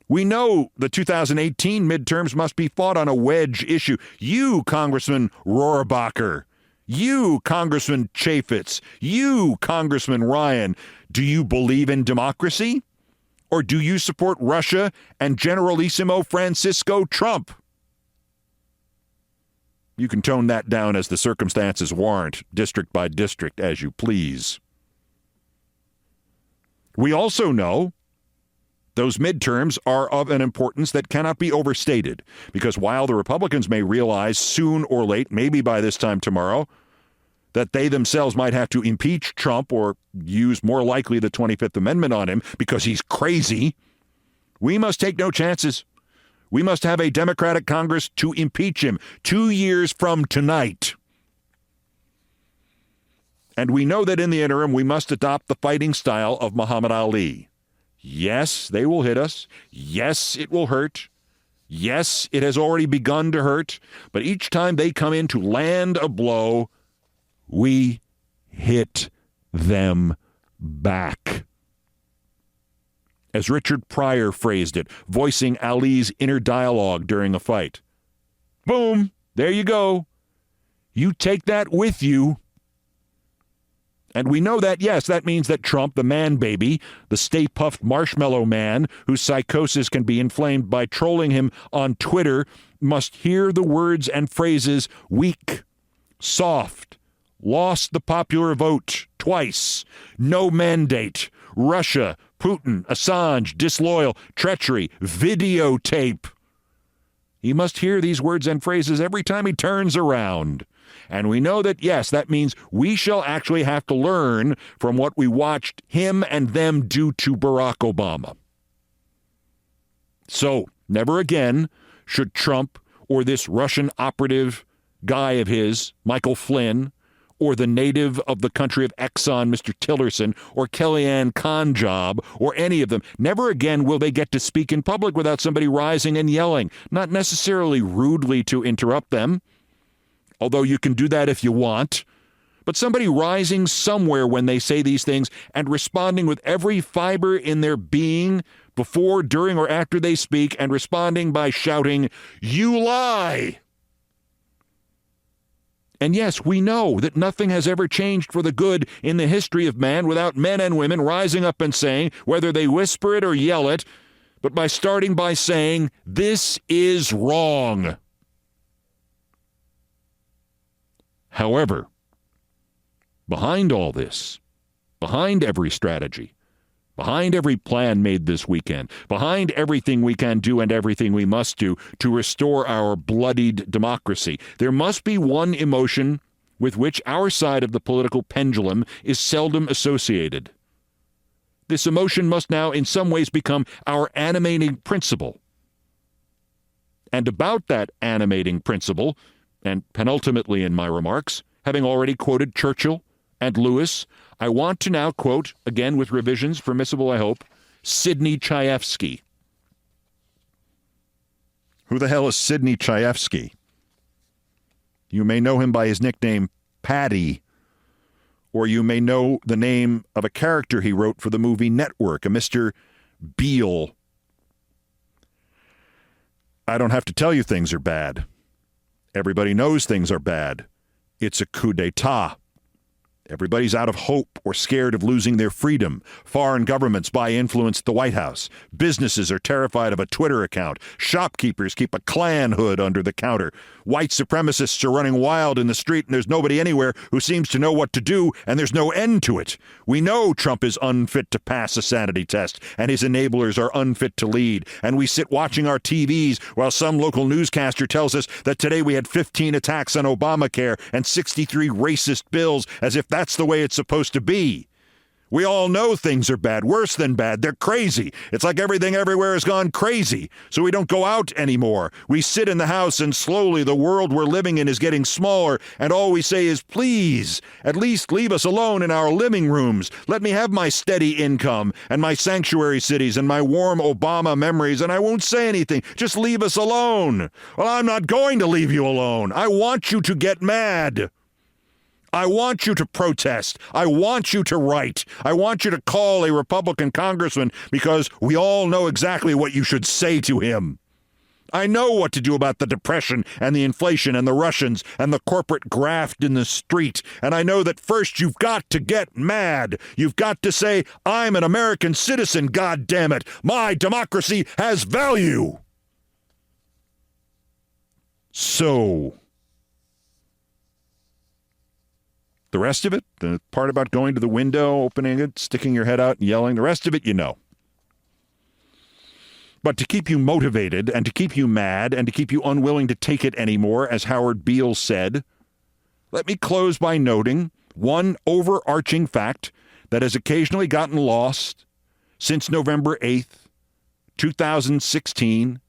We know the 2018 midterms must be fought on a wedge issue. You, Congressman Rohrabacher, you, Congressman Chaffetz, you, Congressman Ryan, do you believe in democracy? Or do you support Russia and Generalissimo Francisco Trump? You can tone that down as the circumstances warrant, district by district, as you please. We also know those midterms are of an importance that cannot be overstated, because while the Republicans may realize soon or late, maybe by this time tomorrow, that they themselves might have to impeach Trump or use more likely the 25th Amendment on him because he's crazy, we must take no chances. We must have a Democratic Congress to impeach him 2 years from tonight. And we know that in the interim, we must adopt the fighting style of Muhammad Ali. Yes, they will hit us. Yes, it will hurt. Yes, it has already begun to hurt. But each time they come in to land a blow, we hit them back. As Richard Pryor phrased it, voicing Ali's inner dialogue during a fight. Boom, there you go. You take that with you. And we know that, yes, that means that Trump, the man baby, the stay-puffed marshmallow man whose psychosis can be inflamed by trolling him on Twitter, must hear the words and phrases weak, soft, lost the popular vote twice, no mandate, Russia, Putin, Assange, disloyal, treachery, videotape. He must hear these words and phrases every time he turns around. And we know that, yes, that means we shall actually have to learn from what we watched him and them do to Barack Obama. So, never again should Trump or this Russian operative guy of his, Michael Flynn, or the native of the country of Exxon, Mr. Tillerson, or Kellyanne Conjob, or any of them, never again will they get to speak in public without somebody rising and yelling, not necessarily rudely to interrupt them, although you can do that if you want, but somebody rising somewhere when they say these things and responding with every fiber in their being before, during, or after they speak, and responding by shouting, "You lie!" And yes, we know that nothing has ever changed for the good in the history of man without men and women rising up and saying, whether they whisper it or yell it, but by starting by saying, "This is wrong." However, behind all this, behind every strategy, behind every plan made this weekend, behind everything we can do and everything we must do to restore our bloodied democracy, there must be one emotion with which our side of the political pendulum is seldom associated. This emotion must now in some ways become our animating principle. And about that animating principle, and penultimately in my remarks, having already quoted Churchill and Lewis, I want to now quote, again with revisions, permissible I hope, Sidney Chayefsky. Who the hell is Sidney Chayefsky? You may know him by his nickname Paddy, or you may know the name of a character he wrote for the movie Network, a Mr. Beale. I don't have to tell you things are bad. Everybody knows things are bad. It's a coup d'etat. Everybody's out of hope or scared of losing their freedom. Foreign governments buy influence at the White House. Businesses are terrified of a Twitter account. Shopkeepers keep a Klan hood under the counter. White supremacists are running wild in the street, and there's nobody anywhere who seems to know what to do, and there's no end to it. We know Trump is unfit to pass a sanity test, and his enablers are unfit to lead. And we sit watching our TVs while some local newscaster tells us that today we had 15 attacks on Obamacare and 63 racist bills, as if that's the way it's supposed to be. We all know things are bad, worse than bad. They're crazy. It's like everything everywhere has gone crazy. So we don't go out anymore. We sit in the house, and slowly the world we're living in is getting smaller, and all we say is, please, at least leave us alone in our living rooms. Let me have my steady income and my sanctuary cities and my warm Obama memories, and I won't say anything. Just leave us alone. Well, I'm not going to leave you alone. I want you to get mad. I want you to protest. I want you to write. I want you to call a Republican congressman, because we all know exactly what you should say to him. I know what to do about the depression and the inflation and the Russians and the corporate graft in the street. And I know that first you've got to get mad. You've got to say, I'm an American citizen, God damn it. My democracy has value. So the rest of it, the part about going to the window, opening it, sticking your head out and yelling, the rest of it, you know. But to keep you motivated and to keep you mad and to keep you unwilling to take it anymore, as Howard Beale said, let me close by noting one overarching fact that has occasionally gotten lost since November 8th, 2016,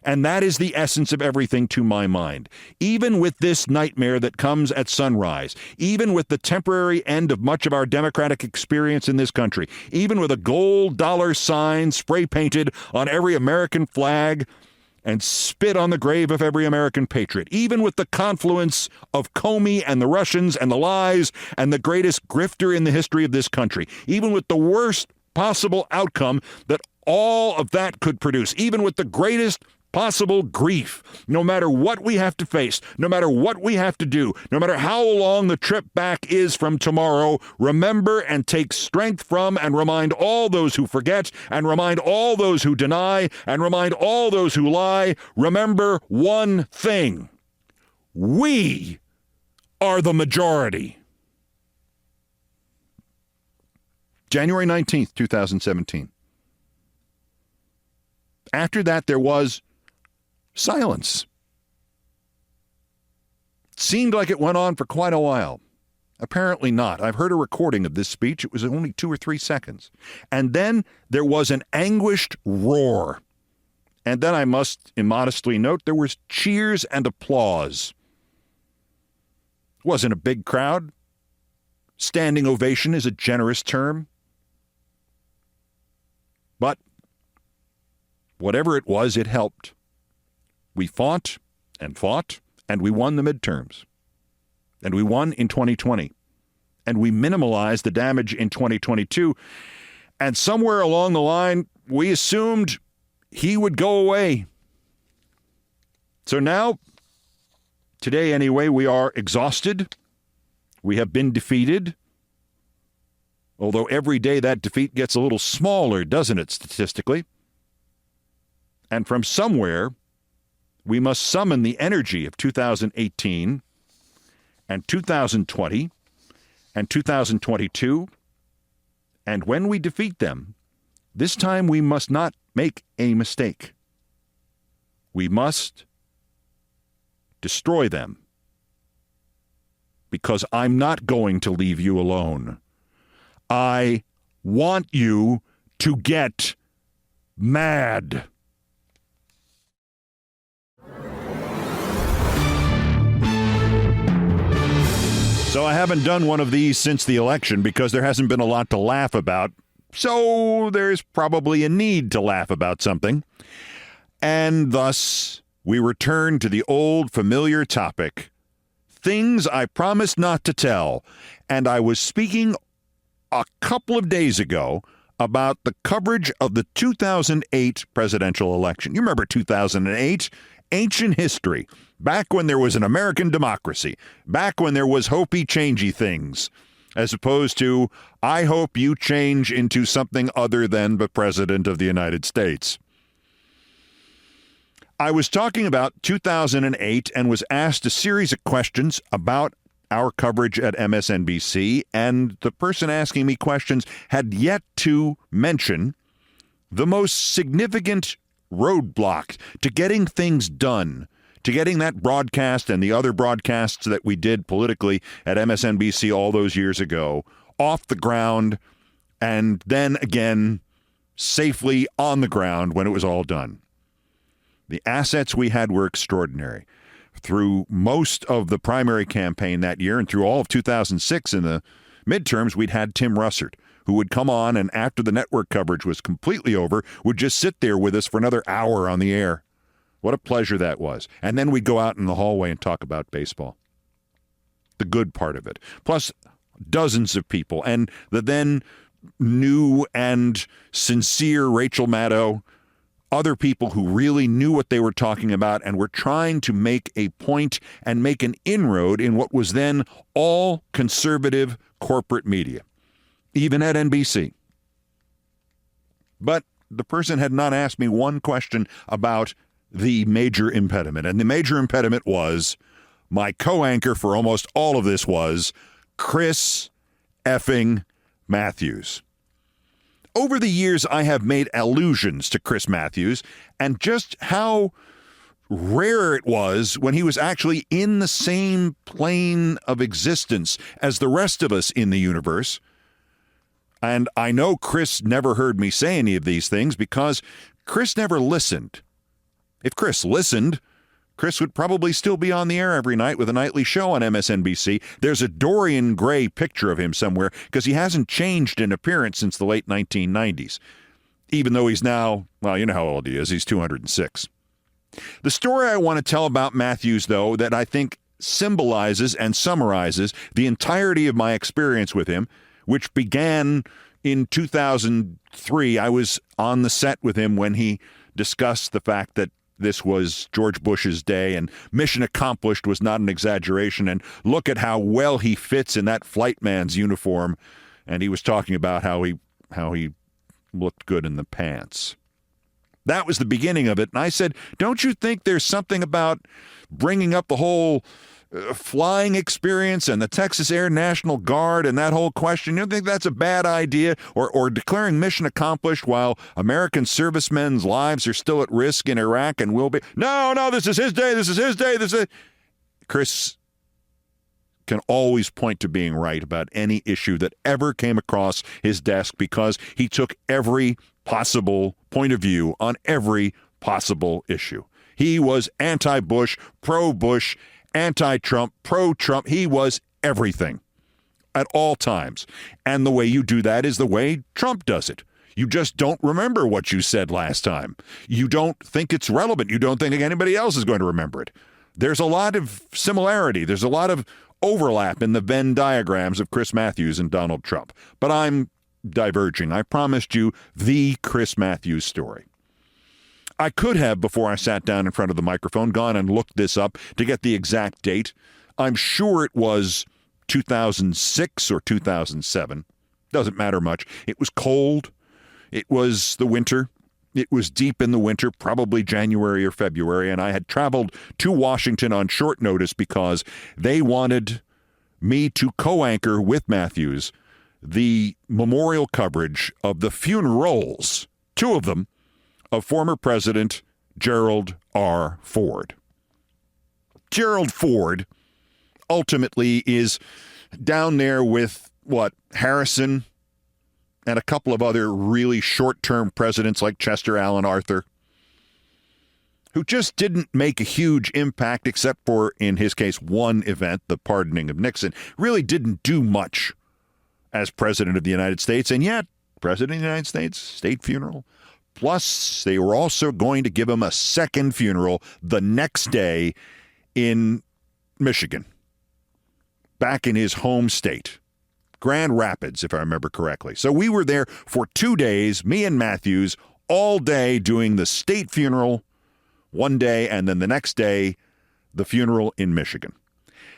and that is the essence of everything to my mind. Even with this nightmare that comes at sunrise, even with the temporary end of much of our democratic experience in this country, even with a gold dollar sign spray painted on every American flag and spit on the grave of every American patriot, even with the confluence of Comey and the Russians and the lies and the greatest grifter in the history of this country, even with the worst possible outcome that all of that could produce, even with the greatest possible grief, no matter what we have to face, no matter what we have to do, no matter how long the trip back is from tomorrow, remember and take strength from and remind all those who forget and remind all those who deny and remind all those who lie. Remember one thing. We are the majority. January 19th, 2017. After that, there was silence. It seemed like it went on for quite a while. Apparently not. I've heard a recording of this speech. It was only 2 or 3 seconds. And then there was an anguished roar. And then I must immodestly note there was cheers and applause. It wasn't a big crowd. Standing ovation is a generous term. But whatever it was, it helped. We fought, and we won the midterms. And we won in 2020. And we minimalized the damage in 2022. And somewhere along the line, we assumed he would go away. So now, today anyway, we are exhausted. We have been defeated. Although every day that defeat gets a little smaller, doesn't it, statistically? And from somewhere, we must summon the energy of 2018 and 2020 and 2022. And when we defeat them, this time we must not make a mistake. We must destroy them. Because I'm not going to leave you alone. I want you to get mad. So I haven't done one of these since the election because there hasn't been a lot to laugh about. So there's probably a need to laugh about something. And thus, we return to the old familiar topic. Things I promised not to tell. And I was speaking a couple of days ago about the coverage of the 2008 presidential election. You remember 2008? Ancient history. Back when there was an American democracy. Back when there was hopey changey things. As opposed to, I hope you change into something other than the President of the United States. I was talking about 2008 and was asked a series of questions about our coverage at MSNBC, and the person asking me questions had yet to mention the most significant roadblock to getting things done, to getting that broadcast and the other broadcasts that we did politically at MSNBC all those years ago off the ground and then again safely on the ground when it was all done. The assets we had were extraordinary. Through most of the primary campaign that year and through all of 2006 in the midterms, we'd had Tim Russert, who would come on and after the network coverage was completely over, would just sit there with us for another hour on the air. What a pleasure that was. And then we'd go out in the hallway and talk about baseball. The good part of it. Plus dozens of people. And the then new and sincere Rachel Maddow, other people who really knew what they were talking about and were trying to make a point and make an inroad in what was then all conservative corporate media, even at NBC. But the person had not asked me one question about the major impediment. And the major impediment was my co-anchor for almost all of this was Chris effing Matthews. Over the years, I have made allusions to Chris Matthews and just how rare it was when he was actually in the same plane of existence as the rest of us in the universe. And I know Chris never heard me say any of these things because Chris never listened. If Chris listened, Chris would probably still be on the air every night with a nightly show on MSNBC. There's a Dorian Gray picture of him somewhere because he hasn't changed in appearance since the late 1990s, even though he's now, well, you know how old he is. He's 206. The story I want to tell about Matthews, though, that I think symbolizes and summarizes the entirety of my experience with him, which began in 2003. I was on the set with him when he discussed the fact that this was George Bush's day and mission accomplished was not an exaggeration. And look at how well he fits in that flight man's uniform. And he was talking about how he looked good in the pants. That was the beginning of it. And I said, don't you think there's something about bringing up the whole flying experience and the Texas Air National Guard and that whole question? You don't think that's a bad idea? Or declaring mission accomplished while American servicemen's lives are still at risk in Iraq and will be? No, this is his day. This is his day. Chris can always point to being right about any issue that ever came across his desk because he took every possible point of view on every possible issue. He was anti-Bush, pro-Bush, anti-Trump, pro-Trump. He was everything at all times. And the way you do that is the way Trump does it. You just don't remember what you said last time. You don't think it's relevant. You don't think anybody else is going to remember it. There's a lot of similarity. There's a lot of overlap in the Venn diagrams of Chris Matthews and Donald Trump. But I'm diverging. I promised you the Chris Matthews story. I could have, before I sat down in front of the microphone, gone and looked this up to get the exact date. I'm sure it was 2006 or 2007. Doesn't matter much. It was cold. It was the winter. It was deep in the winter, probably January or February, and I had traveled to Washington on short notice because they wanted me to co-anchor with Matthews the memorial coverage of the funerals, two of them, of former President Gerald R. Ford. Gerald Ford ultimately is down there with, Harrison and a couple of other really short-term presidents like Chester Alan Arthur, who just didn't make a huge impact except for, in his case, one event, the pardoning of Nixon. Really didn't do much as President of the United States, and yet, President of the United States, state funeral. Plus, they were also going to give him a second funeral the next day in Michigan, back in his home state, Grand Rapids, if I remember correctly. So we were there for 2 days, me and Matthews, all day doing the state funeral one day, and then the next day, the funeral in Michigan.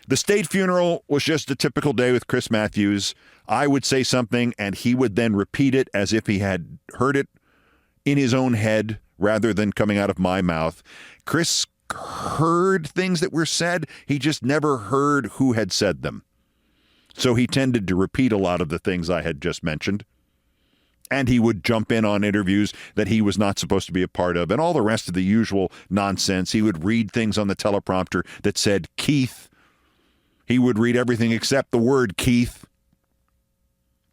The state funeral was just a typical day with Chris Matthews. I would say something, and he would then repeat it as if he had heard it in his own head rather than coming out of my mouth. Chris heard things that were said. He just never heard who had said them. So he tended to repeat a lot of the things I had just mentioned. And he would jump in on interviews that he was not supposed to be a part of and all the rest of the usual nonsense. He would read things on the teleprompter that said Keith. He would read everything except the word Keith.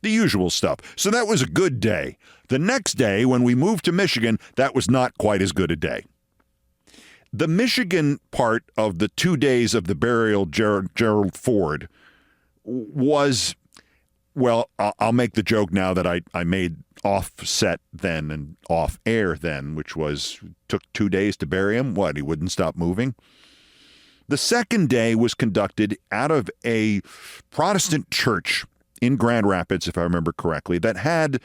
The usual stuff. So that was a good day. The next day, when we moved to Michigan, that was not quite as good a day. The Michigan part of the 2 days of the burial of Gerald Ford was, well, I'll make the joke now that I made off-set then and off-air then, which was, took 2 days to bury him. What, he wouldn't stop moving? The second day was conducted out of a Protestant church in Grand Rapids, if I remember correctly, that had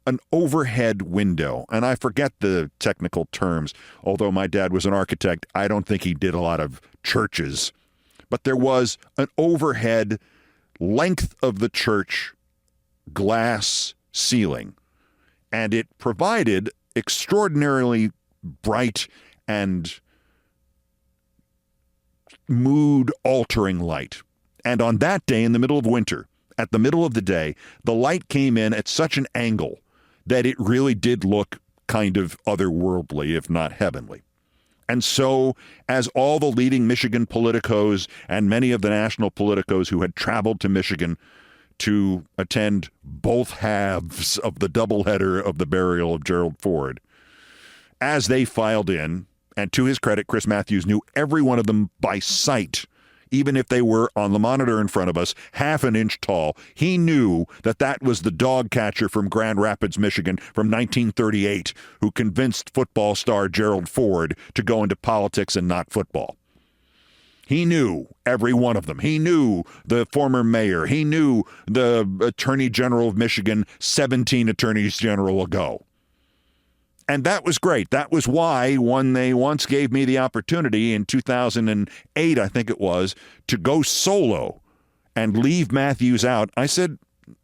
an overhead window. And I forget the technical terms. Although my dad was an architect, I don't think he did a lot of churches. But there was an overhead length of the church glass ceiling. And it provided extraordinarily bright and mood-altering light. And on that day, in the middle of winter, at the middle of the day, the light came in at such an angle that it really did look kind of otherworldly, if not heavenly. And so, as all the leading Michigan politicos and many of the national politicos who had traveled to Michigan to attend both halves of the doubleheader of the burial of Gerald Ford, as they filed in, and to his credit, Chris Matthews knew every one of them by sight, even if they were on the monitor in front of us, half an inch tall. He knew that that was the dog catcher from Grand Rapids, Michigan from 1938, who convinced football star Gerald Ford to go into politics and not football. He knew every one of them. He knew the former mayor. He knew the attorney general of Michigan 17 attorneys general ago. And that was great. That was why when they once gave me the opportunity in 2008, I think it was, to go solo and leave Matthews out, I said,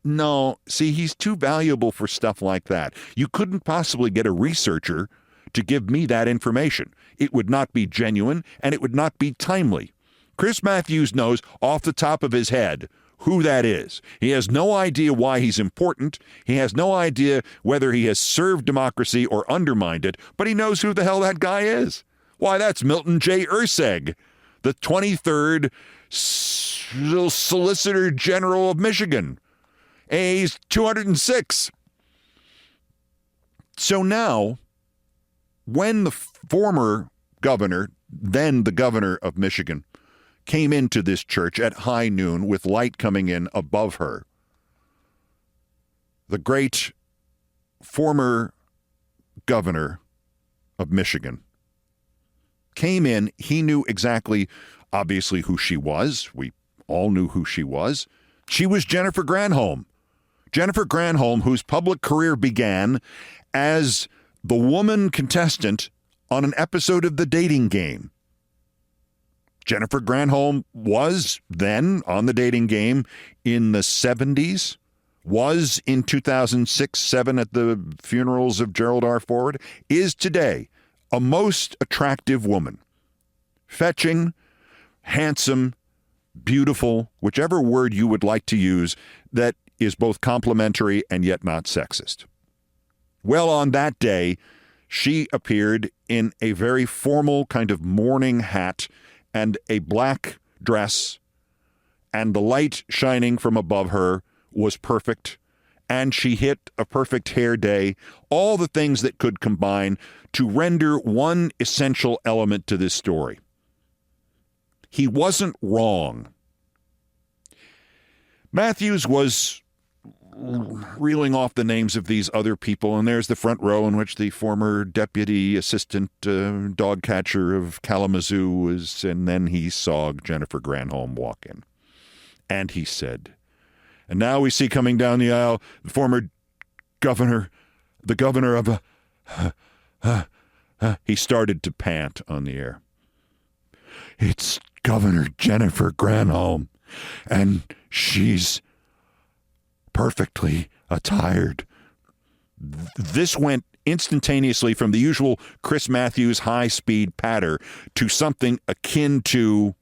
no, see, he's too valuable for stuff like that. You couldn't possibly get a researcher to give me that information. It would not be genuine and it would not be timely. Chris Matthews knows off the top of his head who that is. He has no idea why he's important. He has no idea whether he has served democracy or undermined it, but he knows who the hell that guy is. Why, that's Milton J. Urseg, the 23rd Solicitor General of Michigan. And he's 206. So now, when the former governor, then the governor of Michigan, came into this church at high noon with light coming in above her, the great former governor of Michigan came in. He knew exactly, obviously, who she was. We all knew who she was. She was Jennifer Granholm. Jennifer Granholm, whose public career began as the woman contestant on an episode of The Dating Game. Jennifer Granholm was then on The Dating Game in the 70s, was in 2006-7 at the funerals of Gerald R. Ford, is today a most attractive woman. Fetching, handsome, beautiful, whichever word you would like to use, that is both complimentary and yet not sexist. Well, on that day, she appeared in a very formal kind of mourning hat and a black dress, and the light shining from above her was perfect, and she hit a perfect hair day, all the things that could combine to render one essential element to this story. He wasn't wrong. Matthews was reeling off the names of these other people, and there's the front row in which the former deputy assistant dog catcher of Kalamazoo was, and then he saw Jennifer Granholm walk in. And he said, and now we see coming down the aisle the former governor, the governor of he started to pant on the air. It's Governor Jennifer Granholm, and she's perfectly attired. This went instantaneously from the usual Chris Matthews high-speed patter to something akin to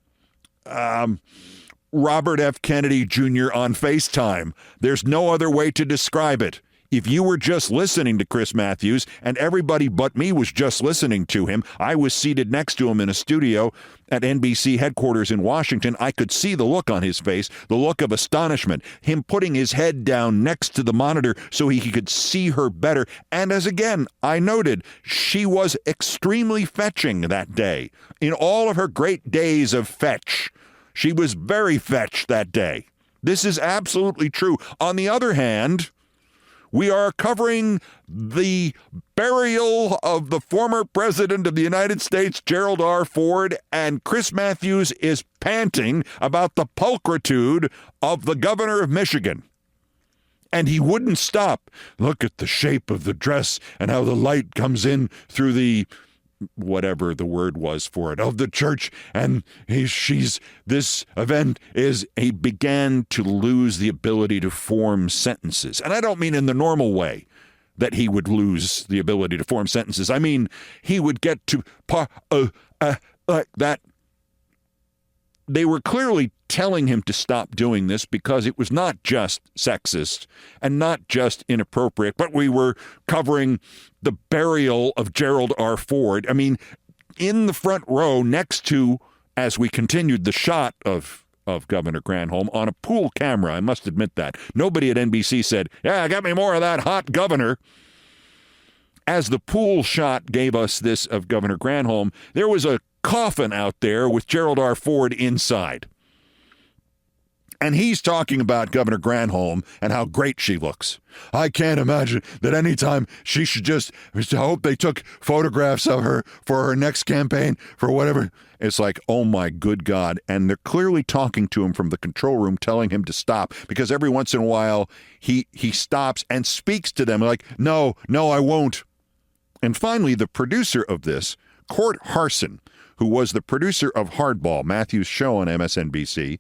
Robert F. Kennedy Jr. on FaceTime. There's no other way to describe it. If you were just listening to Chris Matthews, and everybody but me was just listening to him, I was seated next to him in a studio at NBC headquarters in Washington. I could see the look on his face, the look of astonishment, him putting his head down next to the monitor so he could see her better. And as again, I noted, she was extremely fetching that day. In all of her great days of fetch, she was very fetch that day. This is absolutely true. On the other hand, we are covering the burial of the former president of the United States, Gerald R. Ford, and Chris Matthews is panting about the pulchritude of the governor of Michigan. And he wouldn't stop. Look at the shape of the dress and how the light comes in through the whatever the word was for it, of the church, and this event is, he began to lose the ability to form sentences. And I don't mean in the normal way that he would lose the ability to form sentences. I mean, he would get to like that. They were clearly telling him to stop doing this because it was not just sexist and not just inappropriate, but we were covering the burial of Gerald R. Ford. I mean, in the front row next to, as we continued the shot of Governor Granholm on a pool camera, I must admit that. Nobody at NBC said, yeah, get me more of that hot governor. As the pool shot gave us this of Governor Granholm, there was a coffin out there with Gerald R. Ford inside. And he's talking about Governor Granholm and how great she looks. I can't imagine that any time she should just hope they took photographs of her for her next campaign, for whatever. It's like, oh my good God. And they're clearly talking to him from the control room, telling him to stop, because every once in a while he stops and speaks to them like, no, I won't. And finally, the producer of this, Court Harson, who was the producer of Hardball, Matthew's show on MSNBC,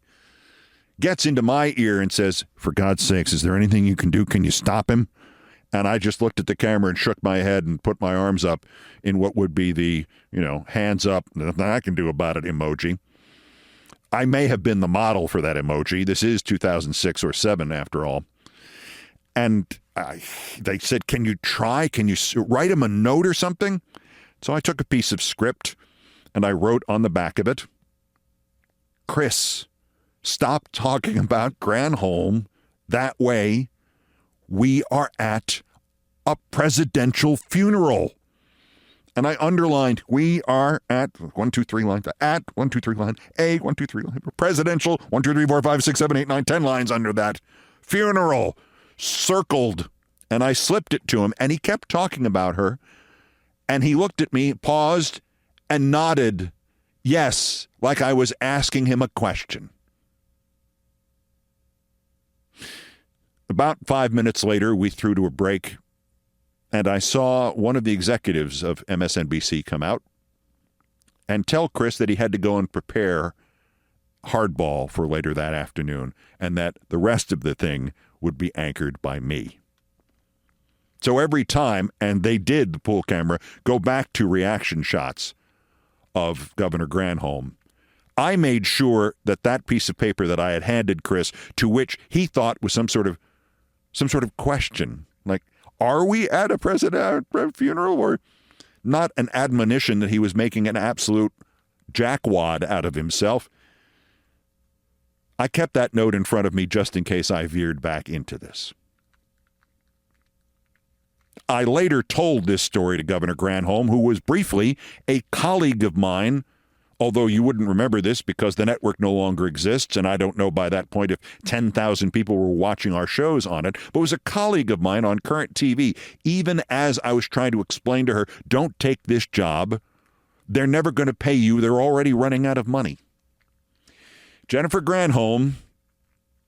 gets into my ear and says, "For God's sakes, is there anything you can do? Can you stop him?" And I just looked at the camera and shook my head and put my arms up in what would be the, hands up, nothing I can do about it emoji. I may have been the model for that emoji. This is 2006 or 7 after all. And they said, "Can you try? Can you write him a note or something?" So I took a piece of script and I wrote on the back of it, "Chris, stop talking about Granholm that way. We are at a presidential funeral." And I underlined, "We are at 1, 2, 3 lines, at 1, 2, 3 line, a 1, 2, 3 line, presidential 1, 2, 3, 4, 5, 6, 7, 8, 9, 10 lines under that funeral, circled." And I slipped it to him, and he kept talking about her. And he looked at me, paused, and nodded, yes, like I was asking him a question. About 5 minutes later, we threw to a break, and I saw one of the executives of MSNBC come out and tell Chris that he had to go and prepare Hardball for later that afternoon, and that the rest of the thing would be anchored by me. So every time, and they did, the pool camera, go back to reaction shots of Governor Granholm, I made sure that that piece of paper that I had handed Chris, to which he thought was some sort of question, like, are we at a president funeral, or not an admonition that he was making an absolute jackwad out of himself. I kept that note in front of me just in case I veered back into this. I later told this story to Governor Granholm, who was briefly a colleague of mine, although you wouldn't remember this because the network no longer exists, and I don't know by that point if 10,000 people were watching our shows on it, but was a colleague of mine on current TV, even as I was trying to explain to her, don't take this job. They're never going to pay you. They're already running out of money. Jennifer Granholm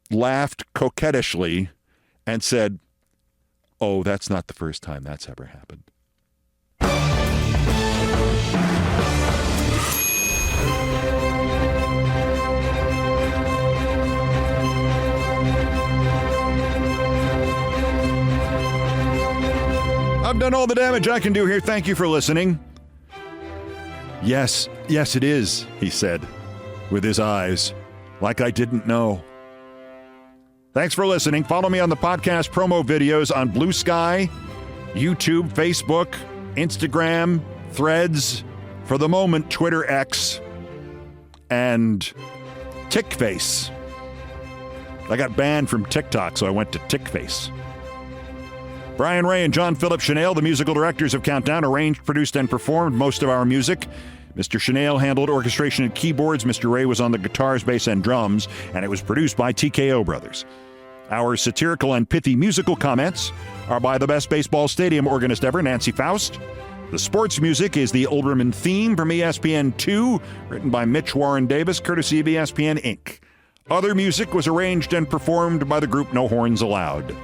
laughed coquettishly and said, "Oh, that's not the first time that's ever happened." I've done all the damage I can do here. Thank you for listening. Yes, it is, he said, with his eyes, like I didn't know. Thanks for listening. Follow me on the podcast promo videos on Blue Sky, YouTube, Facebook, Instagram, Threads, for the moment, Twitter X, and TickFace. I got banned from TikTok, so I went to TickFace. Brian Ray and John Philip Chanel, the musical directors of Countdown, arranged, produced, and performed most of our music. Mr. Chanel handled orchestration and keyboards. Mr. Ray was on the guitars, bass, and drums, and it was produced by TKO Brothers. Our satirical and pithy musical comments are by the best baseball stadium organist ever, Nancy Faust. The sports music is the Olbermann theme from ESPN2, written by Mitch Warren Davis, courtesy of ESPN Inc. Other music was arranged and performed by the group No Horns Allowed.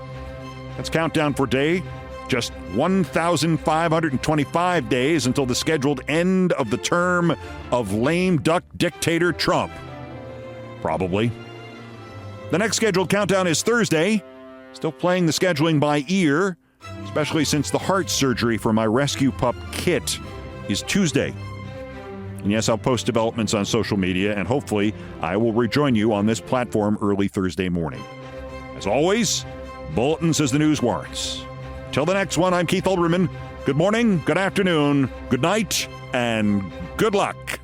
That's Countdown for Day. Just 1,525 days until the scheduled end of the term of lame duck dictator Trump. Probably. The next scheduled countdown is Thursday. Still playing the scheduling by ear, especially since the heart surgery for my rescue pup Kit is Tuesday. And yes, I'll post developments on social media, and hopefully I will rejoin you on this platform early Thursday morning. As always, bulletins as the news warrants. Till the next one, I'm Keith Olbermann. Good morning, good afternoon, good night, and good luck.